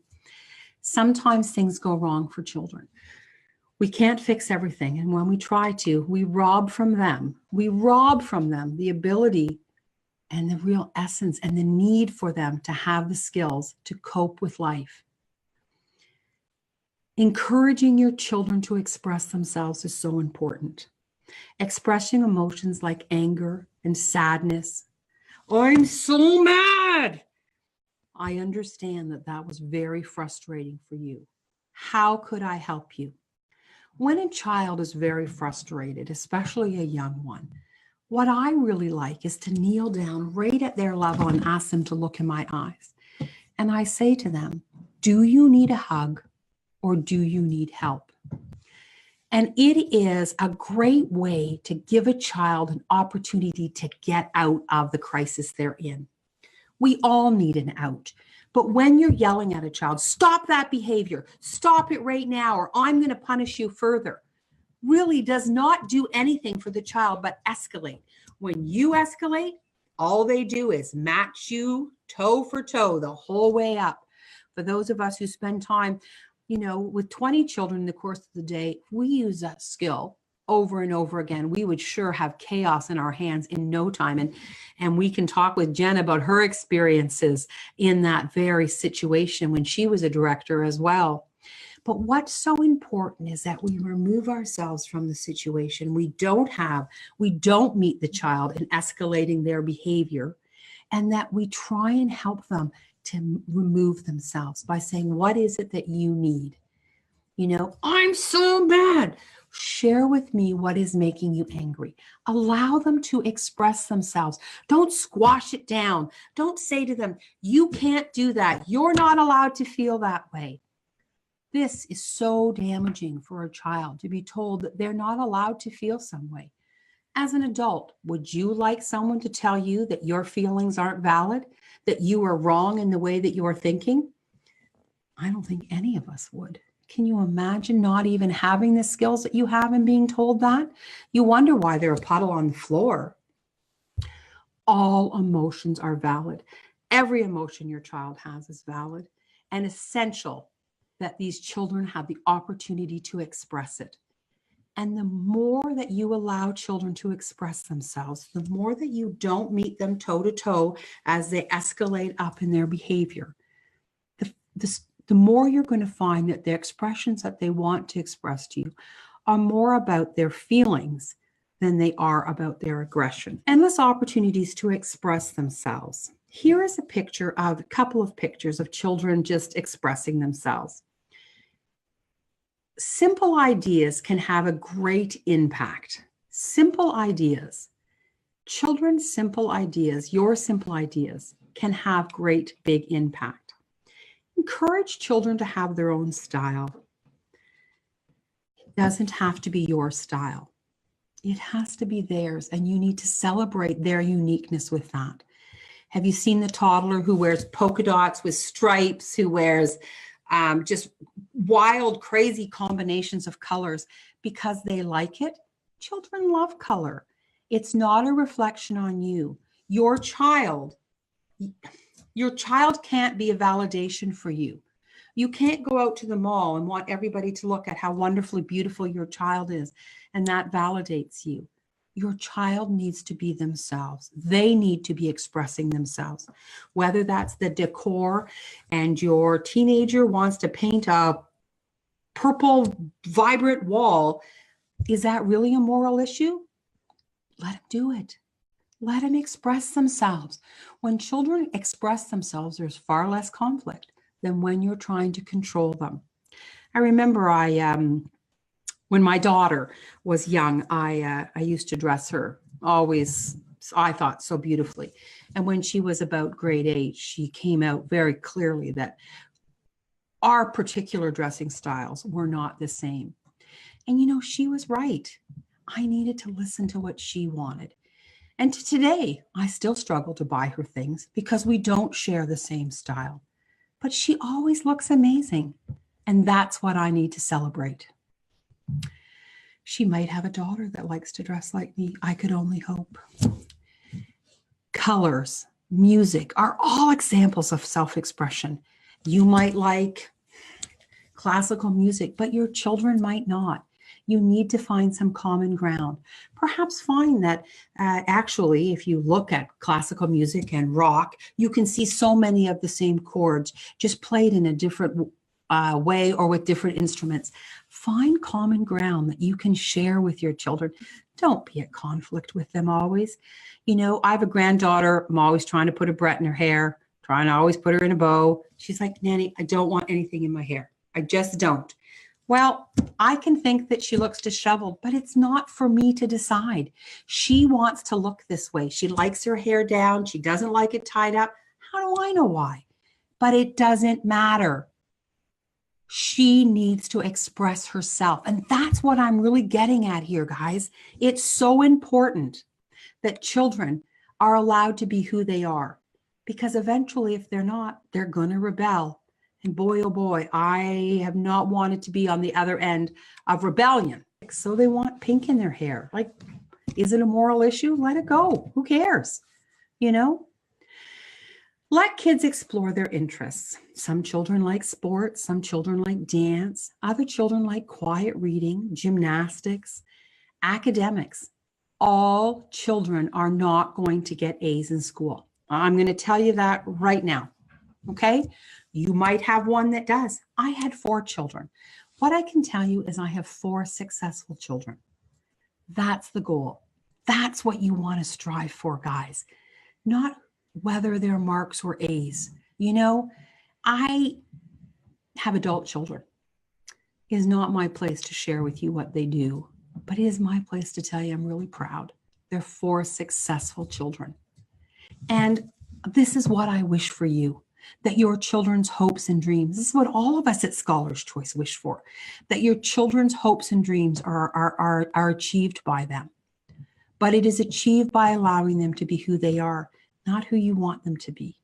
Sometimes things go wrong for children. We can't fix everything. And when we try to, we rob from them the ability and the real essence and the need for them to have the skills to cope with life. Encouraging your children to express themselves is so important. Expressing emotions like anger and sadness. I'm so mad. I understand that that was very frustrating for you. How could I help you? When a child is very frustrated, especially a young one, what I really like is to kneel down right at their level and ask them to look in my eyes. And I say to them, do you need a hug or do you need help? And it is a great way to give a child an opportunity to get out of the crisis they're in. We all need an out. But when you're yelling at a child, stop that behavior, stop it right now, or I'm going to punish you further, really does not do anything for the child but escalate. When you escalate, all they do is match you toe for toe the whole way up. For those of us who spend time, with 20 children in the course of the day, if we use that skill over and over again, we would sure have chaos in our hands in no time. And we can talk with Jen about her experiences in that very situation when she was a director as well. But what's so important is that we remove ourselves from the situation. We don't meet the child in escalating their behavior, and that we try and help them to remove themselves by saying, what is it that you need? You know, I'm so mad. Share with me what is making you angry. Allow them to express themselves. Don't squash it down. Don't say to them, you can't do that. You're not allowed to feel that way. This is so damaging for a child, to be told that they're not allowed to feel some way. As an adult, would you like someone to tell you that your feelings aren't valid, that you are wrong in the way that you're thinking? I don't think any of us would. Can you imagine not even having the skills that you have and being told that? You wonder why they're a puddle on the floor. All emotions are valid. Every emotion your child has is valid and essential that these children have the opportunity to express it. And the more that you allow children to express themselves, the more that you don't meet them toe to toe as they escalate up in their behavior, the more you're going to find that the expressions that they want to express to you are more about their feelings than they are about their aggression. Endless opportunities to express themselves. Here is a couple of pictures of children just expressing themselves. Simple ideas can have a great impact. Simple ideas. Children's simple ideas, your simple ideas, can have great big impact. Encourage children to have their own style. It doesn't have to be your style. It has to be theirs, and you need to celebrate their uniqueness with that. Have you seen the toddler who wears polka dots with stripes, who wears just wild, crazy combinations of colors because they like it? Children love color. It's not a reflection on you. Your child can't be a validation for you. You can't go out to the mall and want everybody to look at how wonderfully beautiful your child is, and that validates you. Your child needs to be themselves. They need to be expressing themselves. Whether that's the decor and your teenager wants to paint a purple, vibrant wall, is that really a moral issue? Let them do it. Let them express themselves. When children express themselves, there's far less conflict than when you're trying to control them. I remember when my daughter was young, I used to dress her always, I thought, so beautifully. And when she was about grade 8, she came out very clearly that our particular dressing styles were not the same. And you know, she was right. I needed to listen to what she wanted. And to today, I still struggle to buy her things because we don't share the same style. But she always looks amazing. And that's what I need to celebrate. She might have a daughter that likes to dress like me. I could only hope. Colors, music are all examples of self-expression. You might like classical music, but your children might not. You need to find some common ground. Perhaps find that actually, if you look at classical music and rock, you can see so many of the same chords, just played in a different way or with different instruments. Find common ground that you can share with your children. Don't be at conflict with them always. You know, I have a granddaughter. I'm always trying to put a Brett in her hair, trying to always put her in a bow. She's like, Nanny, I don't want anything in my hair. I just don't. Well, I can think that she looks disheveled, but it's not for me to decide. She wants to look this way. She likes her hair down. She doesn't like it tied up. How do I know why? But it doesn't matter. She needs to express herself. And that's what I'm really getting at here, guys. It's so important that children are allowed to be who they are, because eventually, if they're not, they're going to rebel. And boy, oh boy, I have not wanted to be on the other end of rebellion. So they want pink in their hair. Like, is it a moral issue? Let it go. Who cares? You know? Let kids explore their interests. Some children like sports. Some children like dance. Other children like quiet reading, gymnastics, academics. All children are not going to get A's in school. I'm going to tell you that right now. Okay? You might have one that does. I had 4 children. What I can tell you is I have 4 successful children. That's the goal. That's what you want to strive for, guys. Not whether they're marks or A's. You know, I have adult children. It is not my place to share with you what they do, but it is my place to tell you I'm really proud. They're 4 successful children. And this is what I wish for you, that your children's hopes and dreams, this is what all of us at Scholar's Choice wish for, that your children's hopes and dreams are achieved by them. But it is achieved by allowing them to be who they are, not who you want them to be.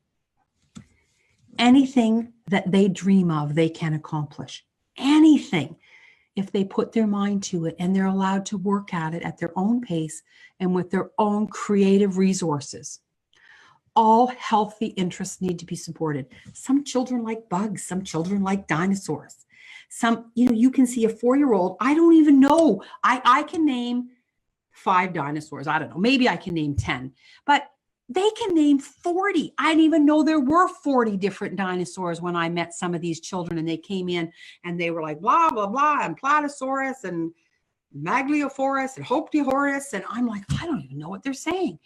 Anything that they dream of, they can accomplish. Anything, if they put their mind to it and they're allowed to work at it at their own pace and with their own creative resources. All healthy interests need to be supported. Some children like bugs, some children like dinosaurs. Some, you can see a 4-year-old, I don't even know. I can name 5 dinosaurs. I don't know. Maybe I can name 10, but they can name 40. I didn't even know there were 40 different dinosaurs when I met some of these children and they came in and they were like, blah, blah, blah, and Platysaurus and Magliosaurus and Hoptihorus. And I'm like, I don't even know what they're saying.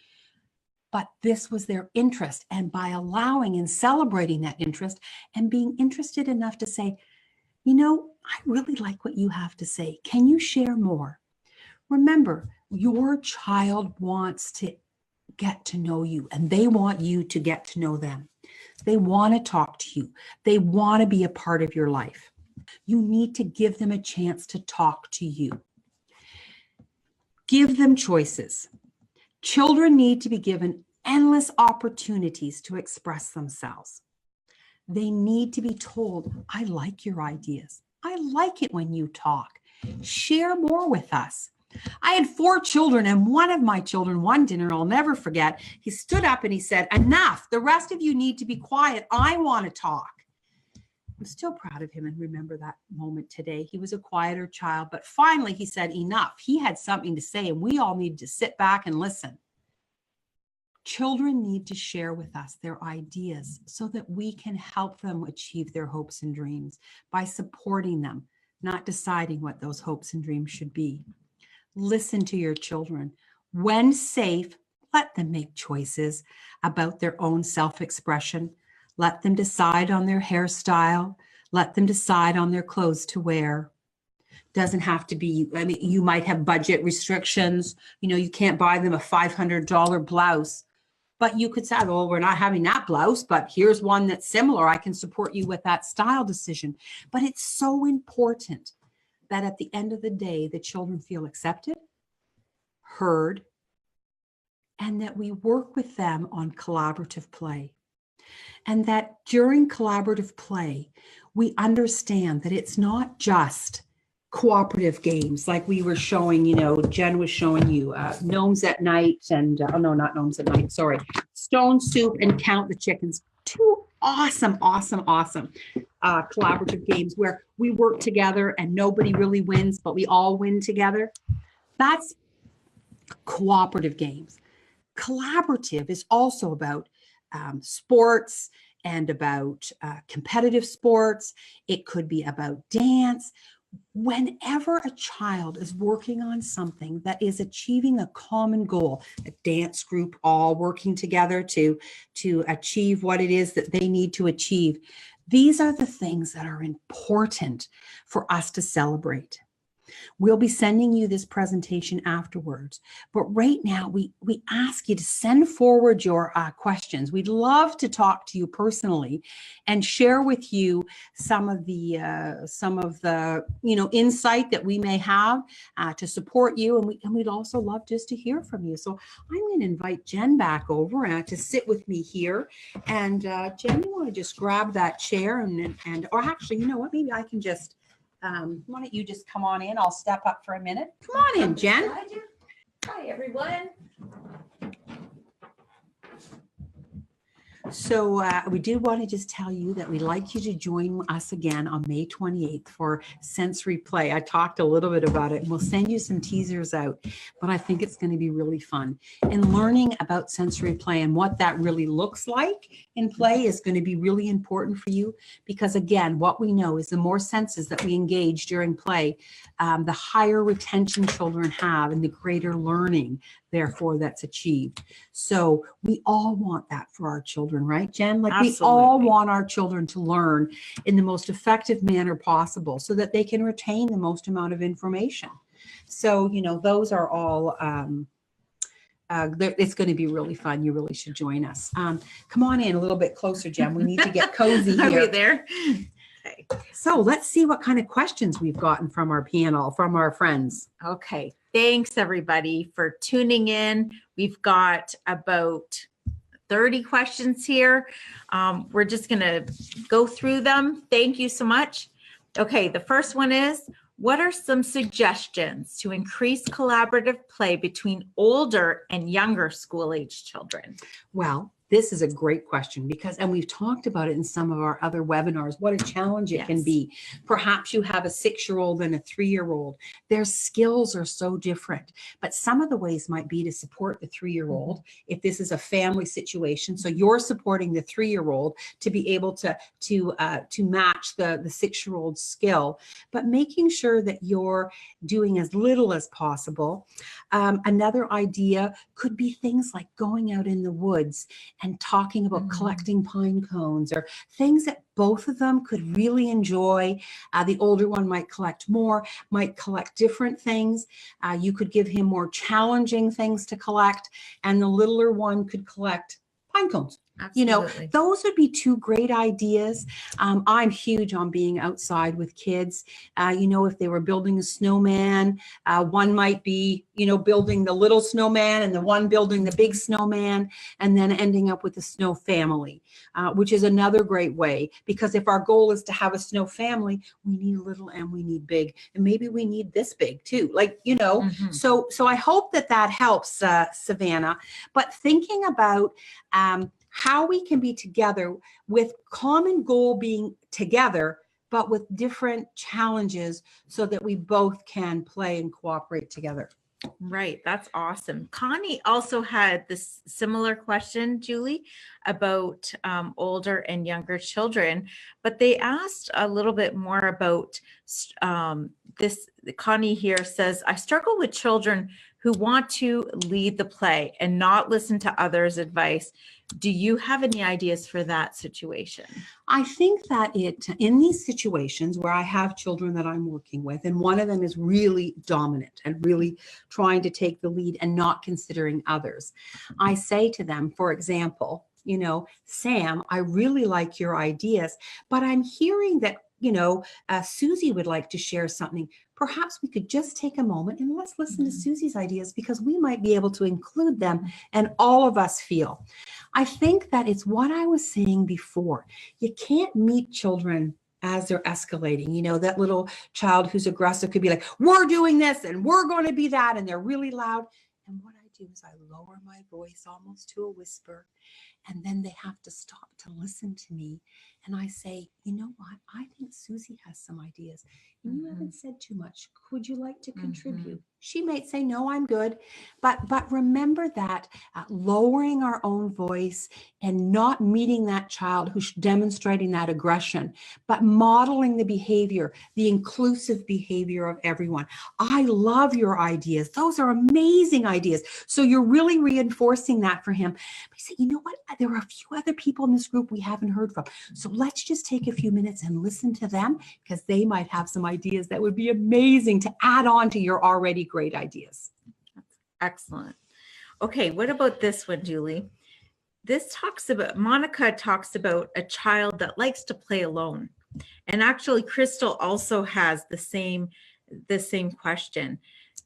But this was their interest. And by allowing and celebrating that interest and being interested enough to say, I really like what you have to say. Can you share more? Remember, your child wants to get to know you and they want you to get to know them. They want to talk to you. They want to be a part of your life. You need to give them a chance to talk to you. Give them choices. Children need to be given endless opportunities to express themselves. They need to be told, I like your ideas. I like it when you talk. Share more with us. I had 4 children and one of my children, one dinner I'll never forget, he stood up and he said, enough, the rest of you need to be quiet. I want to talk. I'm still proud of him and remember that moment today. He was a quieter child, but finally he said enough. He had something to say and we all need to sit back and listen. Children need to share with us their ideas so that we can help them achieve their hopes and dreams by supporting them, not deciding what those hopes and dreams should be. Listen to your children. When safe, let them make choices about their own self-expression. Let them decide on their hairstyle. Let them decide on their clothes to wear. Doesn't have to be, you might have budget restrictions. You can't buy them a $500 blouse. But you could say, well, we're not having that blouse, but here's one that's similar. I can support you with that style decision. But it's so important that at the end of the day, the children feel accepted, heard, and that we work with them on collaborative play. And that during collaborative play, we understand that it's not just cooperative games like we were showing, Jen was showing you Gnomes at Night and, no, not Gnomes at Night, sorry, Stone Soup and Count the Chickens. 2 awesome collaborative games where we work together and nobody really wins, but we all win together. That's cooperative games. Collaborative is also about sports and about competitive sports. It could be about dance. Whenever a child is working on something that is achieving a common goal, a dance group all working together to achieve what it is that they need to achieve, these are the things that are important for us to celebrate. We'll be sending you this presentation afterwards, but right now we ask you to send forward your questions. We'd love to talk to you personally and share with you some of the insight that we may have to support you, and we'd also love just to hear from you. So I'm going to invite Jen back over to sit with me here, and Jen, you want to just grab that chair and or actually, you know what? Maybe I can just. Why don't you just come on in? I'll step up for a minute. Come on in, Jen. Hi, everyone. So we do want to just tell you that we'd like you to join us again on May 28th for sensory play. I talked a little bit about it, and we'll send you some teasers out, but I think it's going to be really fun. And learning about sensory play and what that really looks like in play is going to be really important for you, because again, what we know is the more senses that we engage during play, the higher retention children have and the greater learning, therefore, that's achieved. So we all want that for our children, right, Jen? Like Absolutely. We all want our children to learn in the most effective manner possible so that they can retain the most amount of information. So, you know, those are all, it's going to be really fun. You really should join us. Come on in a little bit closer, Jen. We need to get cozy here. Are we there? Okay. So let's see what kind of questions we've gotten from our panel, from our friends. Okay. Thanks, everybody, for tuning in. We've got about 30 questions here. We're just going to go through them. Thank you so much. Okay, the first one is, what are some suggestions to increase collaborative play between older and younger school-age children? Well, this is a great question because, and we've talked about it in some of our other webinars, what a challenge it can be. Perhaps you have a 6-year-old and a 3-year-old. Their skills are so different, but some of the ways might be to support the 3-year-old if this is a family situation. So you're supporting the 3-year-old to be able to match the 6-year-old skill, but making sure that you're doing as little as possible. Another idea could be things like going out in the woods and talking about collecting pine cones, or things that both of them could really enjoy. The older one might collect more, might collect different things. You could give him more challenging things to collect, and the littler one could collect pine cones. Absolutely. You know, those would be 2 great ideas. I'm huge on being outside with kids. You know, if they were building a snowman, one might be, you know, building the little snowman and the one building the big snowman, and then ending up with a snow family, which is another great way. Because if our goal is to have a snow family, we need little and we need big, and maybe we need this big too. Like, you know, so I hope that helps, Savannah. But thinking about how we can be together with common goal being together, but with different challenges so that we both can play and cooperate together. Right. That's awesome. Connie also had this similar question, Julie, about older and younger children, but they asked a little bit more about this. Connie here says, I struggle with children who want to lead the play and not listen to others' advice. Do you have any ideas for that situation? I think that in these situations where I have children that I'm working with, and one of them is really dominant and really trying to take the lead and not considering others, I say to them, for example, you know, Sam, I really like your ideas, but I'm hearing that, you know, Susie would like to share something. Perhaps we could just take a moment and let's listen to Susie's ideas, because we might be able to include them and all of us feel. I think that it's what I was saying before. You can't meet children as they're escalating. You know, that little child who's aggressive could be like, we're doing this and we're going to be that, and they're really loud. And what I do is I lower my voice almost to a whisper, and then they have to stop to listen to me. And I say, you know what? I think Susie has some ideas. And you haven't said too much. Would you like to contribute? She might say, no, I'm good. But remember that lowering our own voice and not meeting that child who's demonstrating that aggression, but modeling the behavior, the inclusive behavior of everyone. I love your ideas. Those are amazing ideas. So you're really reinforcing that for him. But say, you know what? There are a few other people in this group we haven't heard from. So let's just take a few minutes and listen to them, because they might have some ideas that would be amazing to add on to your already great ideas. Excellent. Okay, what about this one, Julie? Monica talks about a child that likes to play alone. And actually, Crystal also has the same question.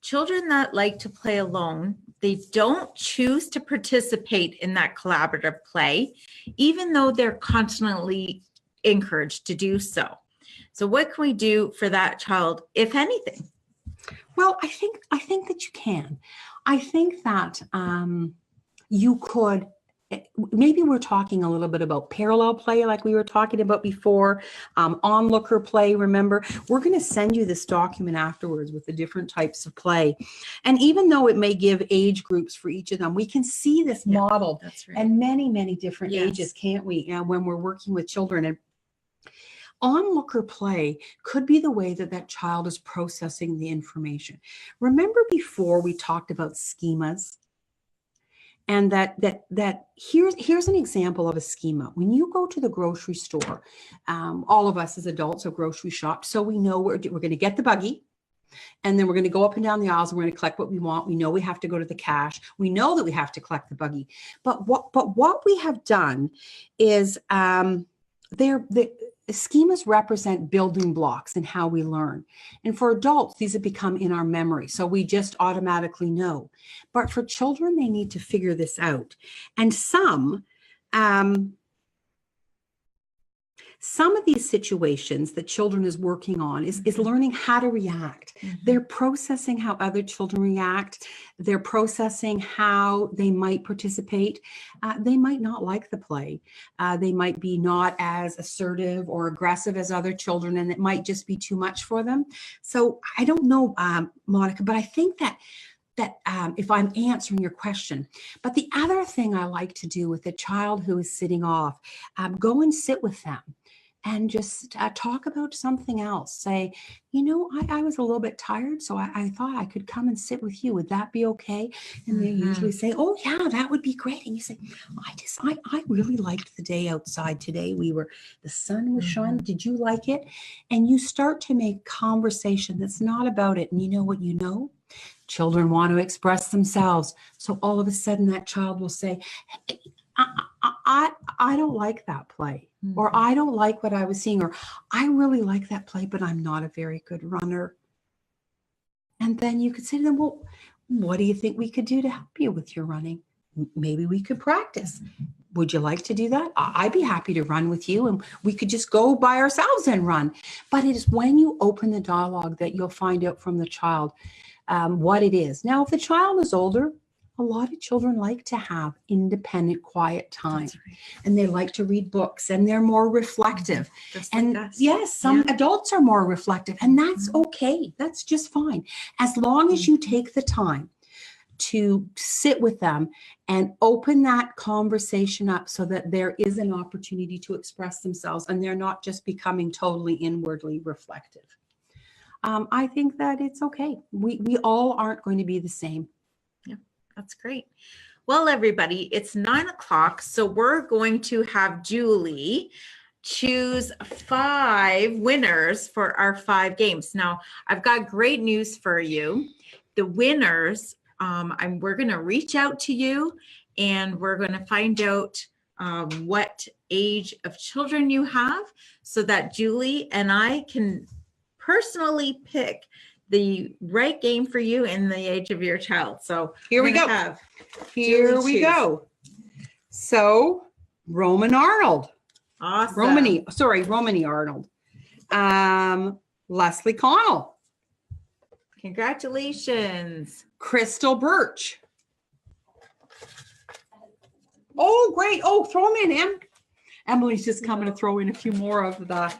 Children that like to play alone, they don't choose to participate in that collaborative play, even though they're constantly encouraged to do so. So what can we do for that child, if anything? Well, I think that you can. I think that you could maybe we're talking a little bit about parallel play like we were talking about before, onlooker play. Remember, we're going to send you this document afterwards with the different types of play. And even though it may give age groups for each of them, we can see this model and many, many different ages, can't we? And when we're working with children, and onlooker play could be the way that that child is processing the information. Remember before we talked about schemas? And that here's an example of a schema. When you go to the grocery store, all of us as adults have grocery shopped, so we know we're going to get the buggy, and then we're going to go up and down the aisles, and we're going to collect what we want. We know we have to go to the cash. We know that we have to collect the buggy. But what we have done is schemas represent building blocks in how we learn. And for adults, these have become in our memory. So we just automatically know. But for children, they need to figure this out. And some of these situations that children is working on is learning how to react. They're processing how other children react. They're processing how they might participate. They might not like the play. They might be not as assertive or aggressive as other children, and it might just be too much for them. So I don't know, Monica, but I think that if I'm answering your question. But the other thing I like to do with a child who is sitting off, go and sit with them and just talk about something else. Say, you know, I was a little bit tired, so I thought I could come and sit with you. Would that be okay? And they usually say, oh yeah, that would be great. And you say, I really liked the day outside today. The sun was shining. Did you like it? And you start to make conversation that's not about it. And you know what you know? Children want to express themselves. So all of a sudden that child will say, hey, I don't like that play, or I don't like what I was seeing, or I really like that play, but I'm not a very good runner. And then you could say to them, well, what do you think we could do to help you with your running? Maybe we could practice. Would you like to do that? I'd be happy to run with you, and we could just go by ourselves and run. But it is when you open the dialogue that you'll find out from the child what it is. Now, if the child is older, a lot of children like to have independent, quiet time, and they like to read books, and they're more reflective. And yes, some adults are more reflective, and that's okay. That's just fine. As long as you take the time to sit with them and open that conversation up so that there is an opportunity to express themselves, and they're not just becoming totally inwardly reflective. I think that it's okay. We all aren't going to be the same. That's great. Well, everybody, it's 9 o'clock, so we're going to have Julie choose 5 winners for our 5 games. Now, I've got great news for you. The winners, we're going to reach out to you, and we're going to find out what age of children you have, so that Julie and I can personally pick the right game for you in the age of your child. So here we go. Here we go. So Roman Arnold. Awesome. Romany Arnold. Leslie Connell. Congratulations. Crystal Birch. Oh, great. Oh, throw them in, Em. Emily's just coming to throw in a few more of the...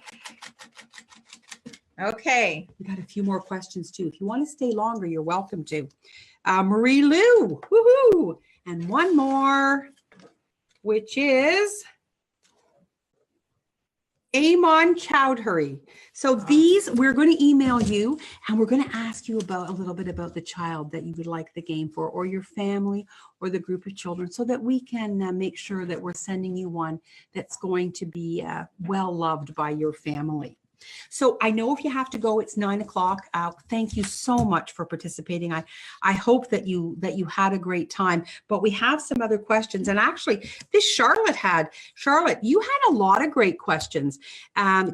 Okay. We got a few more questions too. If you want to stay longer, you're welcome to. Marie Lou, woohoo! And one more, which is Amon Chowdhury. So these, we're going to email you, and we're going to ask you about a little bit about the child that you would like the game for, or your family, or the group of children, so that we can make sure that we're sending you one that's going to be well loved by your family. So I know if you have to go, it's 9 o'clock. Thank you so much for participating. I hope that you had a great time, but we have some other questions. And actually this Charlotte, you had a lot of great questions.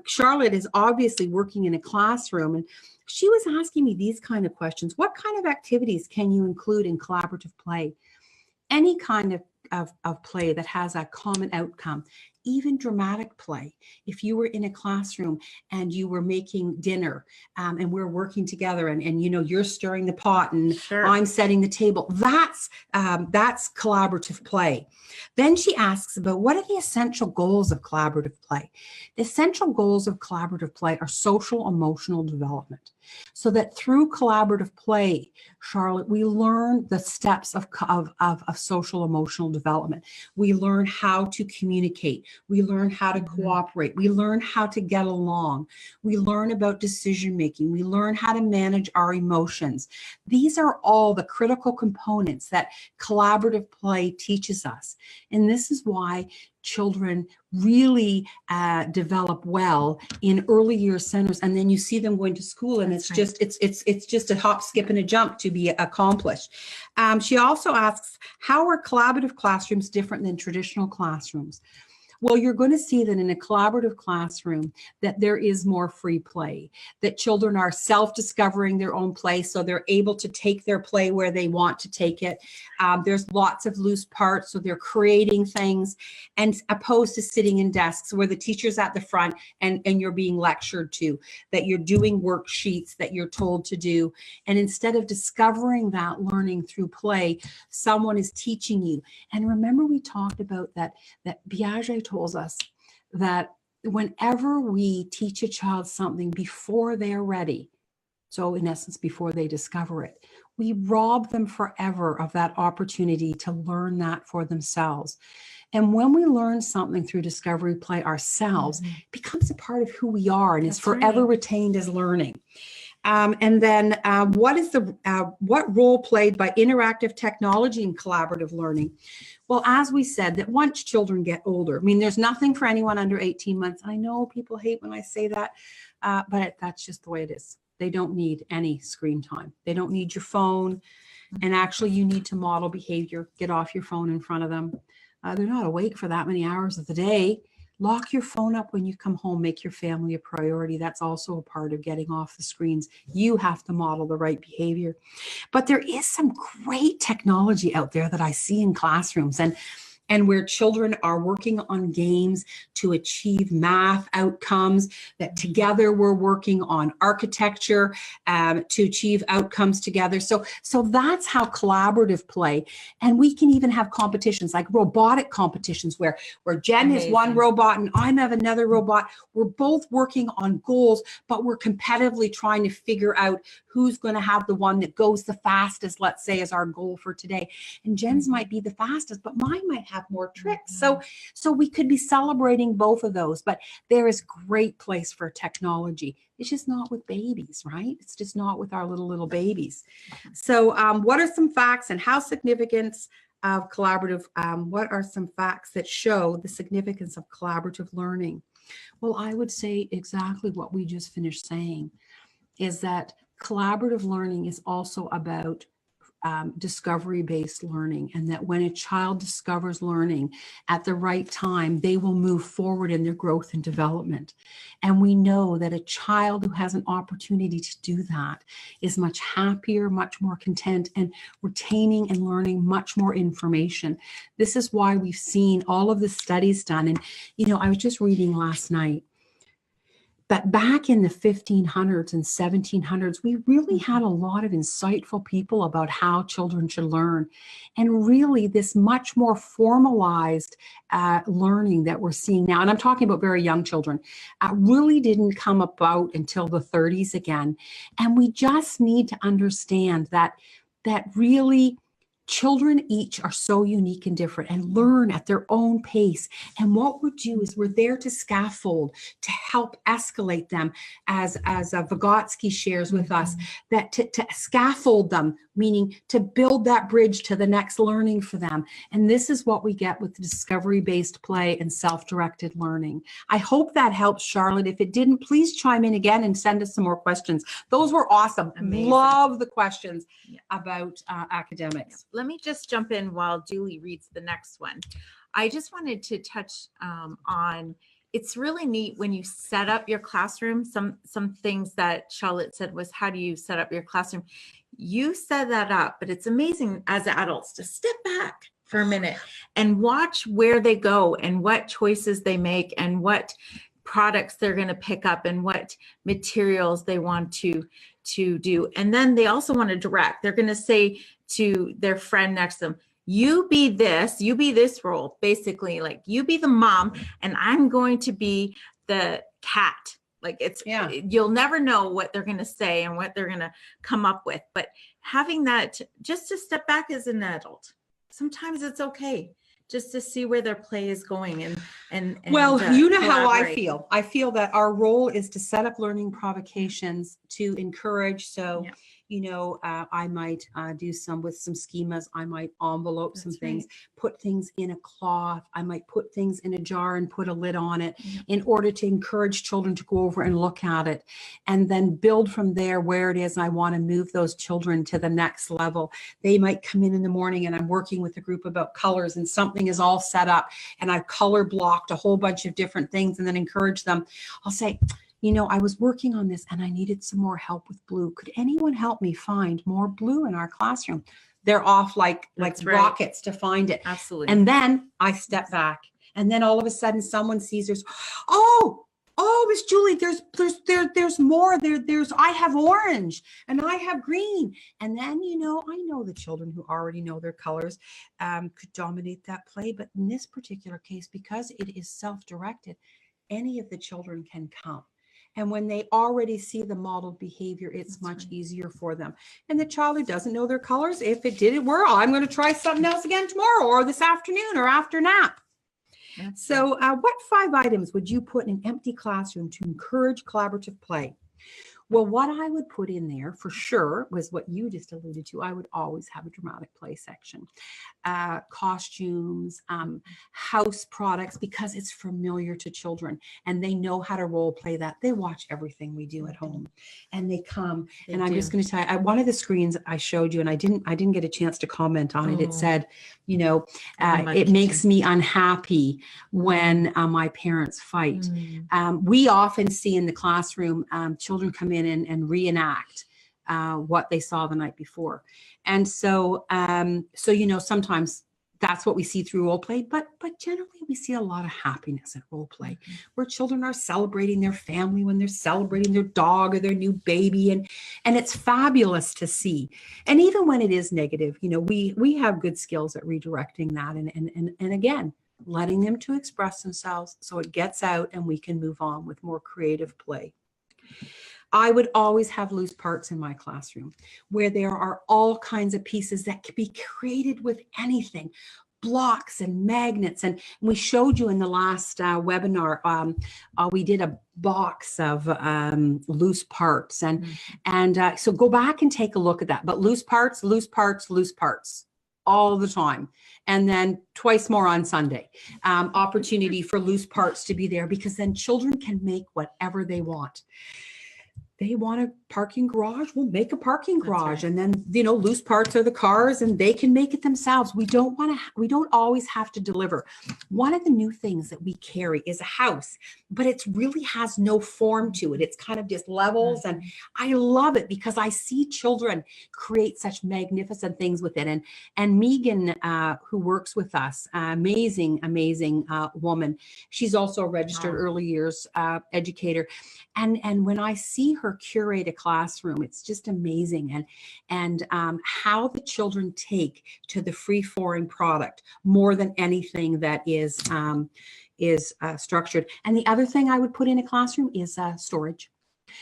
Charlotte is obviously working in a classroom, and she was asking me these kind of questions. What kind of activities can you include in collaborative play? Any kind of play that has a common outcome. even dramatic play. If you were in a classroom and you were making dinner and we're working together and you know, you're stirring the pot and Sure. I'm setting the table, that's collaborative play. Then she asks about what are the essential goals of collaborative play? The essential goals of collaborative play are social emotional development. So that through collaborative play, Charlotte, we learn the steps of social emotional development. We learn how to communicate. We learn how to cooperate. We learn how to get along. We learn about decision making. We learn how to manage our emotions. These are all the critical components that collaborative play teaches us. And this is why children really develop well in early year centers, and then you see them going to school, and it's just a hop, skip, and a jump to be accomplished. She also asks, how are collaborative classrooms different than traditional classrooms? Well, you're going to see that in a collaborative classroom that there is more free play, that children are self-discovering their own play, so they're able to take their play where they want to take it. There's lots of loose parts, so they're creating things, and opposed to sitting in desks where the teacher's at the front and you're being lectured to, that you're doing worksheets that you're told to do. And instead of discovering that learning through play, someone is teaching you. And remember, we talked about that Piaget tells us that whenever we teach a child something before they're ready, so in essence, before they discover it, we rob them forever of that opportunity to learn that for themselves. And when we learn something through discovery play ourselves, it becomes a part of who we are and is forever retained as learning. And then what role played by interactive technology in collaborative learning? Well, as we said, that once children get older, I mean, there's nothing for anyone under 18 months. I know people hate when I say that, but that's just the way it is. They don't need any screen time. They don't need your phone. And actually, you need to model behavior. Get off your phone in front of them. They're not awake for that many hours of the day. Lock your phone up when you come home. Make your family a priority. That's also a part of getting off the screens. You have to model the right behavior. But there is some great technology out there that I see in classrooms, and where children are working on games to achieve math outcomes, that together we're working on architecture to achieve outcomes together. So that's how collaborative play, and we can even have competitions like robotic competitions where Jen is one robot and I have another robot. We're both working on goals, but we're competitively trying to figure out who's going to have the one that goes the fastest, let's say, is our goal for today. And Jen's might be the fastest, but mine might have more tricks. So we could be celebrating both of those, but there is great place for technology. It's just not with babies, right? It's just not with our little babies. So what are some facts and how significance of collaborative, what are some facts that show the significance of collaborative learning? Well, I would say exactly what we just finished saying, is that collaborative learning is also about discovery-based learning, and that when a child discovers learning at the right time, they will move forward in their growth and development. And we know that a child who has an opportunity to do that is much happier, much more content, and retaining and learning much more information. This is why we've seen all of the studies done. And, you know, I was just reading last night, but back in the 1500s and 1700s, we really had a lot of insightful people about how children should learn. And really this much more formalized learning that we're seeing now, and I'm talking about very young children, really didn't come about until the 30s again. And we just need to understand that really children each are so unique and different and learn at their own pace. And what we do is we're there to scaffold, to help escalate them, as Vygotsky shares with us, that to scaffold them, meaning to build that bridge to the next learning for them. And this is what we get with discovery-based play and self-directed learning. I hope that helps, Charlotte. If it didn't, please chime in again and send us some more questions. Those were awesome. Amazing. Love the questions about academics. Let me just jump in while Julie reads the next one. I just wanted to touch on, it's really neat when you set up your classroom. Some things that Charlotte said was, how do you set up your classroom? You set that up, but it's amazing as adults to step back for a minute and watch where they go and what choices they make and what products they're going to pick up and what materials they want to do. And then they also want to direct. They're going to say to their friend next to them, you be this role, basically, like you be the mom and I'm going to be the cat. Like you'll never know what they're going to say and what they're going to come up with. But having that, just to step back as an adult, sometimes it's okay just to see where their play is going and well, you know how I collaborate. feel. I feel that our role is to set up learning provocations to encourage. So, you know, I might do with some schemas. I might envelope some things, put things in a cloth. I might put things in a jar and put a lid on it in order to encourage children to go over and look at it and then build from there where it is I want to move those children to the next level. They might come in the morning and I'm working with a group about colors and something is all set up and I've color blocked a whole bunch of different things and then encourage them. I'll say, you know, I was working on this and I needed some more help with blue. Could anyone help me find more blue in our classroom? They're off like rockets to find it. Absolutely. And then I step back and then all of a sudden someone sees there's, oh, Miss Julie, there's more. There's I have orange and I have green. And then, you know, I know the children who already know their colors could dominate that play. But in this particular case, because it is self-directed, any of the children can come. And when they already see the modeled behavior, it's much easier for them. And the child who doesn't know their colors, if it didn't work, I'm going to try something else again tomorrow or this afternoon or after nap. So what 5 items would you put in an empty classroom to encourage collaborative play? Well, what I would put in there for sure was what you just alluded to. I would always have a dramatic play section, costumes, house products, because it's familiar to children and they know how to role play that. They watch everything we do at home and they come. I'm just going to tell you, one of the screens I showed you, and I didn't get a chance to comment on it. It said, you know, it makes me unhappy when my parents fight. We often see in the classroom children come in and reenact what they saw the night before. And so, you know, sometimes that's what we see through role play, but generally we see a lot of happiness at role play where children are celebrating their family when they're celebrating their dog or their new baby. And it's fabulous to see. And even when it is negative, you know, we have good skills at redirecting that. And again, letting them to express themselves so it gets out and we can move on with more creative play. I would always have loose parts in my classroom where there are all kinds of pieces that can be created with anything, blocks and magnets. And we showed you in the last webinar, we did a box of loose parts. And so go back and take a look at that. But loose parts all the time. And then twice more on Sunday. Opportunity for loose parts to be there because then children can make whatever they want. They want a parking garage, we'll make a parking garage. And then, you know, loose parts are the cars and they can make it themselves. We don't always have to deliver. One of the new things that we carry is a house, but it really has no form to it. It's kind of just levels. And I love it because I see children create such magnificent things with it. And Megan, who works with us, amazing woman. She's also a registered early years educator. And when I see her curate a classroom, it's just amazing. And how the children take to the free-flowing product more than anything that is structured. And the other thing I would put in a classroom is storage.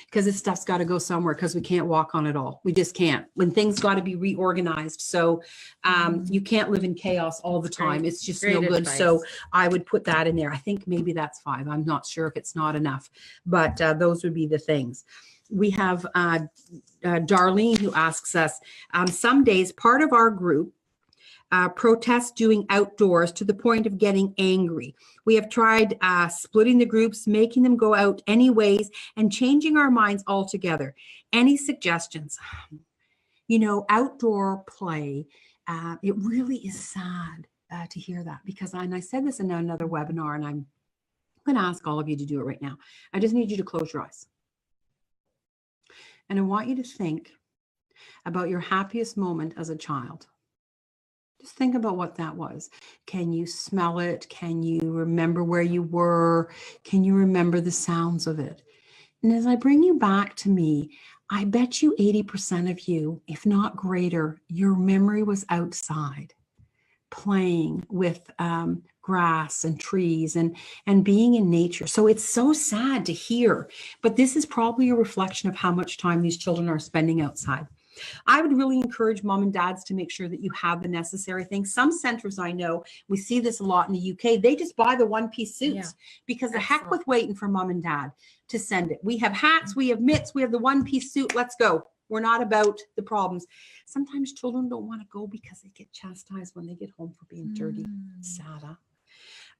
Because this stuff's got to go somewhere because we can't walk on it all. We just can't. When things got to be reorganized. So you can't live in chaos all the time. It's just no good. Advice. So I would put that in there. I think maybe that's 5. I'm not sure if it's not enough, but those would be the things. We have Darlene who asks us, some days part of our group protests doing outdoors to the point of getting angry. We have tried splitting the groups, making them go out anyways, and changing our minds altogether. Any suggestions? You know, outdoor play, it really is sad to hear that because, and I said this in another webinar, and I'm going to ask all of you to do it right now. I just need you to close your eyes. And I want you to think about your happiest moment as a child. Just think about what that was. Can you smell it? Can you remember where you were? Can you remember the sounds of it? And as I bring you back to me, I bet you 80% of you, if not greater, your memory was outside, playing with grass and trees and being in nature. So it's so sad to hear, but this is probably a reflection of how much time these children are spending outside. I would really encourage mom and dads to make sure that you have the necessary things. Some centers, I know, we see this a lot in the UK, they just buy the one-piece suits because the heck with waiting for mom and dad to send it. We have hats, we have mitts, we have the one-piece suit, let's go. We're not about the problems. Sometimes children don't want to go because they get chastised when they get home for being dirty. Sada.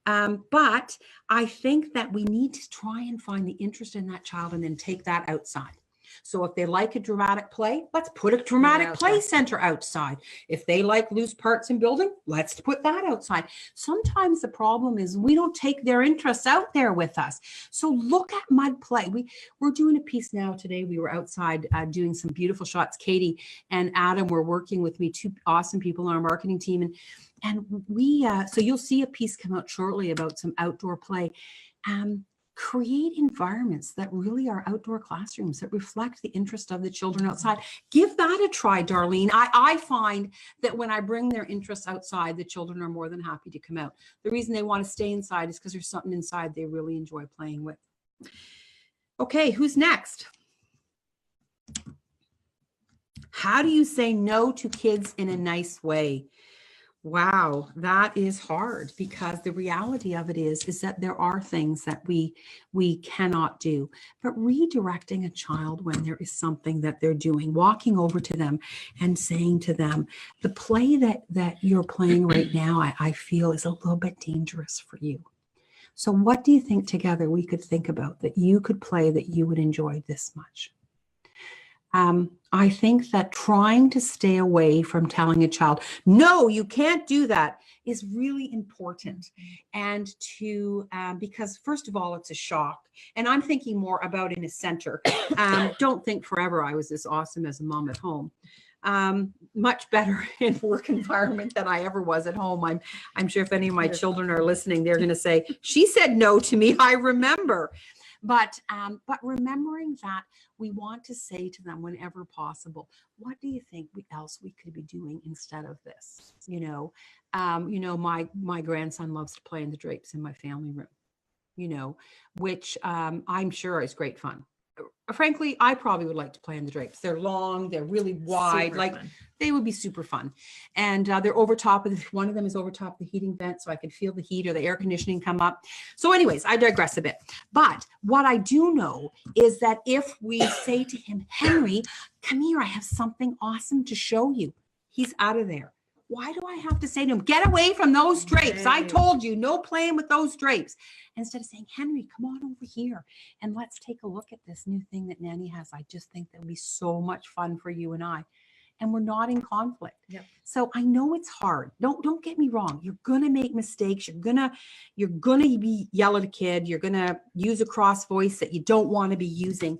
But I think that we need to try and find the interest in that child and then take that outside. So if they like a dramatic play, let's put a dramatic play center outside. If they like loose parts in building, let's put that outside. Sometimes the problem is we don't take their interests out there with us. So look at mud play. We're doing a piece now today. We were outside doing some beautiful shots. Katie and Adam were working with me, two awesome people on our marketing team. And we, so you'll see a piece come out shortly about some outdoor play. Create environments that really are outdoor classrooms that reflect the interest of the children outside. Give that a try, Darlene. I find that when I bring their interests outside, the children are more than happy to come out. The reason they want to stay inside is because there's something inside they really enjoy playing with. Okay, who's next? How do you say no to kids in a nice way? Wow, that is hard, because the reality of it is that there are things that we cannot do. But redirecting a child when there is something that they're doing, walking over to them and saying to them, the play that you're playing right now, I feel is a little bit dangerous for you. So what do you think together we could think about that you could play that you would enjoy this much? I think that trying to stay away from telling a child, no, you can't do that, is really important. And to, because first of all, it's a shock. And I'm thinking more about in a center. Don't think forever I was this awesome as a mom at home. Much better in work environment than I ever was at home. I'm sure if any of my children are listening, they're going to say, she said no to me, I remember. But remembering that we want to say to them whenever possible, what do you think else we could be doing instead of this? My grandson loves to play in the drapes in my family room, which I'm sure is great fun. Frankly, I probably would like to play in the drapes. They're long, they're really wide, they would be super fun. And they're over top of one of them is over top of the heating vent, so I can feel the heat or the air conditioning come up. So anyways, I digress a bit. But what I do know is that if we say to him, Henry, come here, I have something awesome to show you. He's out of there. Why do I have to say to him, get away from those drapes? I told you, no playing with those drapes. Instead of saying, Henry, come on over here and let's take a look at this new thing that Nanny has. I just think that would be so much fun for you and I. And we're not in conflict. Yep. So I know it's hard. Don't get me wrong. You're gonna make mistakes. You're gonna yell at a kid. You're gonna use a cross voice that you don't want to be using.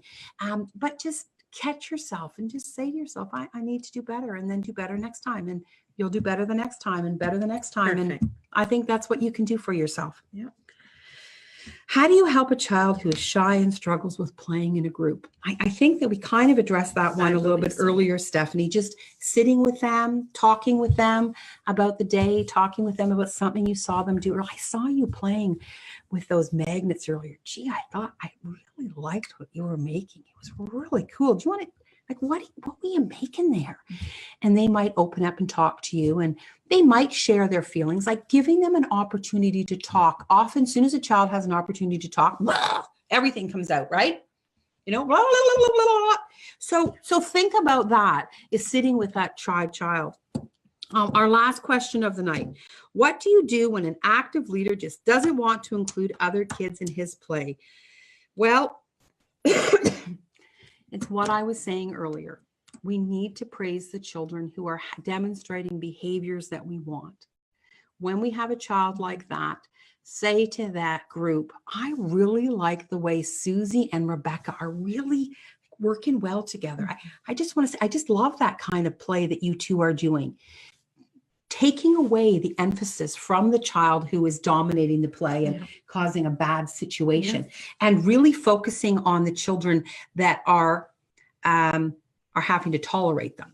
But just catch yourself and just say to yourself, I need to do better, and then do better next time. And you'll do better the next time and better the next time. Perfect. And I think that's what you can do for yourself. Yeah. How do you help a child who is shy and struggles with playing in a group? I think that we kind of addressed that one a little bit earlier, Stephanie, just sitting with them, talking with them about the day, talking with them about something you saw them do. Or I saw you playing with those magnets earlier. Gee, I thought I really liked what you were making. It was really cool. Do you want to, what were you making there? And they might open up and talk to you, and they might share their feelings, like giving them an opportunity to talk. Often, as soon as a child has an opportunity to talk, everything comes out, right? So think about that, is sitting with that child. Our last question of the night. What do you do when an active leader just doesn't want to include other kids in his play? Well, it's what I was saying earlier. We need to praise the children who are demonstrating behaviors that we want. When we have a child like that, say to that group, I really like the way Susie and Rebecca are really working well together. I just want to say, I just love that kind of play that you two are doing. taking away the emphasis from the child who is dominating the play and causing a bad situation, and really focusing on the children that are having to tolerate them.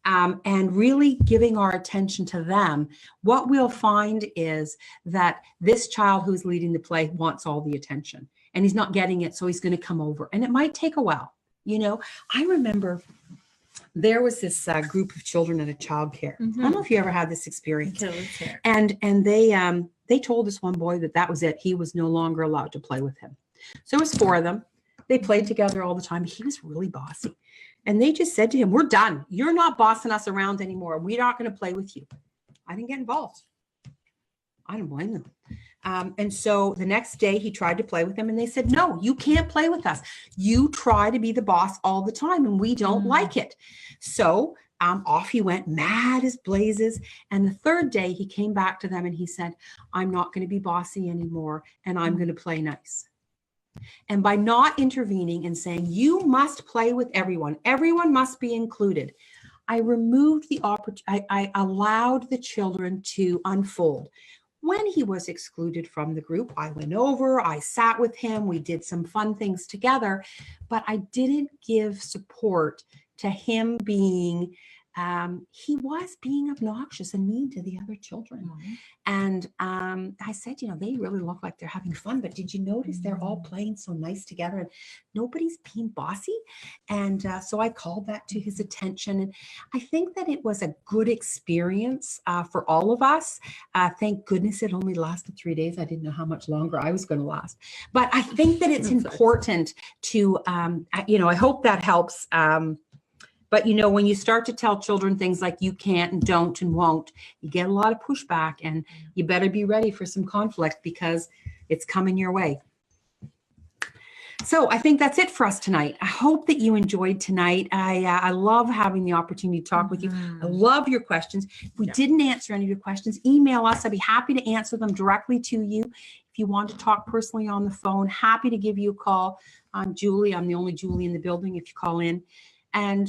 And really giving our attention to them. What we'll find is that this child who's leading the play wants all the attention, and he's not getting it, so he's going to come over. And it might take a while. You know, I remember there was this group of children at a childcare. I don't know if you ever had this experience. And they told this one boy that was it. He was no longer allowed to play with him. So it was 4 of them. They played together all the time. He was really bossy. And they just said to him, "We're done. You're not bossing us around anymore. We're not going to play with you." I didn't get involved. I don't blame them. And so the next day he tried to play with them, and they said, "No, you can't play with us. You try to be the boss all the time, and we don't like it." So off he went, mad as blazes. And the 3rd day he came back to them and he said, "I'm not going to be bossy anymore, and I'm going to play nice." And by not intervening and saying, "You must play with everyone, everyone must be included," I removed the opportunity. I allowed the children to unfold. When he was excluded from the group, I went over, I sat with him, we did some fun things together, but I didn't give support to him being, he was being obnoxious and mean to the other children. And I said, "You know, they really look like they're having fun, but did you notice they're all playing so nice together and nobody's being bossy?" And so I called that to his attention. And I think that it was a good experience for all of us. Thank goodness it only lasted 3 days. I didn't know how much longer I was going to last. But I think that it's important to, you know, I hope that helps. But, you know, when you start to tell children things like you can't and don't and won't, you get a lot of pushback, and you better be ready for some conflict because it's coming your way. So I think that's it for us tonight. I hope that you enjoyed tonight. I love having the opportunity to talk with you. I love your questions. If we didn't answer any of your questions, email us. I'd be happy to answer them directly to you. If you want to talk personally on the phone, happy to give you a call. I'm Julie. I'm the only Julie in the building if you call in. And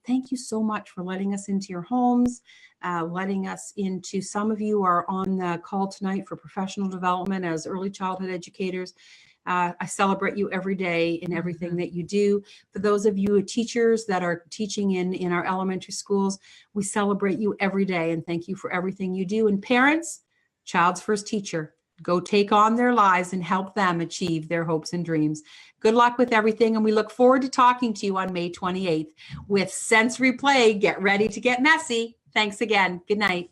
thank you so much for letting us into your homes, letting us into, some of you are on the call tonight for professional development as early childhood educators. I celebrate you every day in everything that you do. For those of you teachers that are teaching in our elementary schools, we celebrate you every day and thank you for everything you do. And parents, child's first teacher. Go take on their lives and help them achieve their hopes and dreams. Good luck with everything, and we look forward to talking to you on May 28th with Sensory Play. Get ready to get messy. Thanks again. Good night.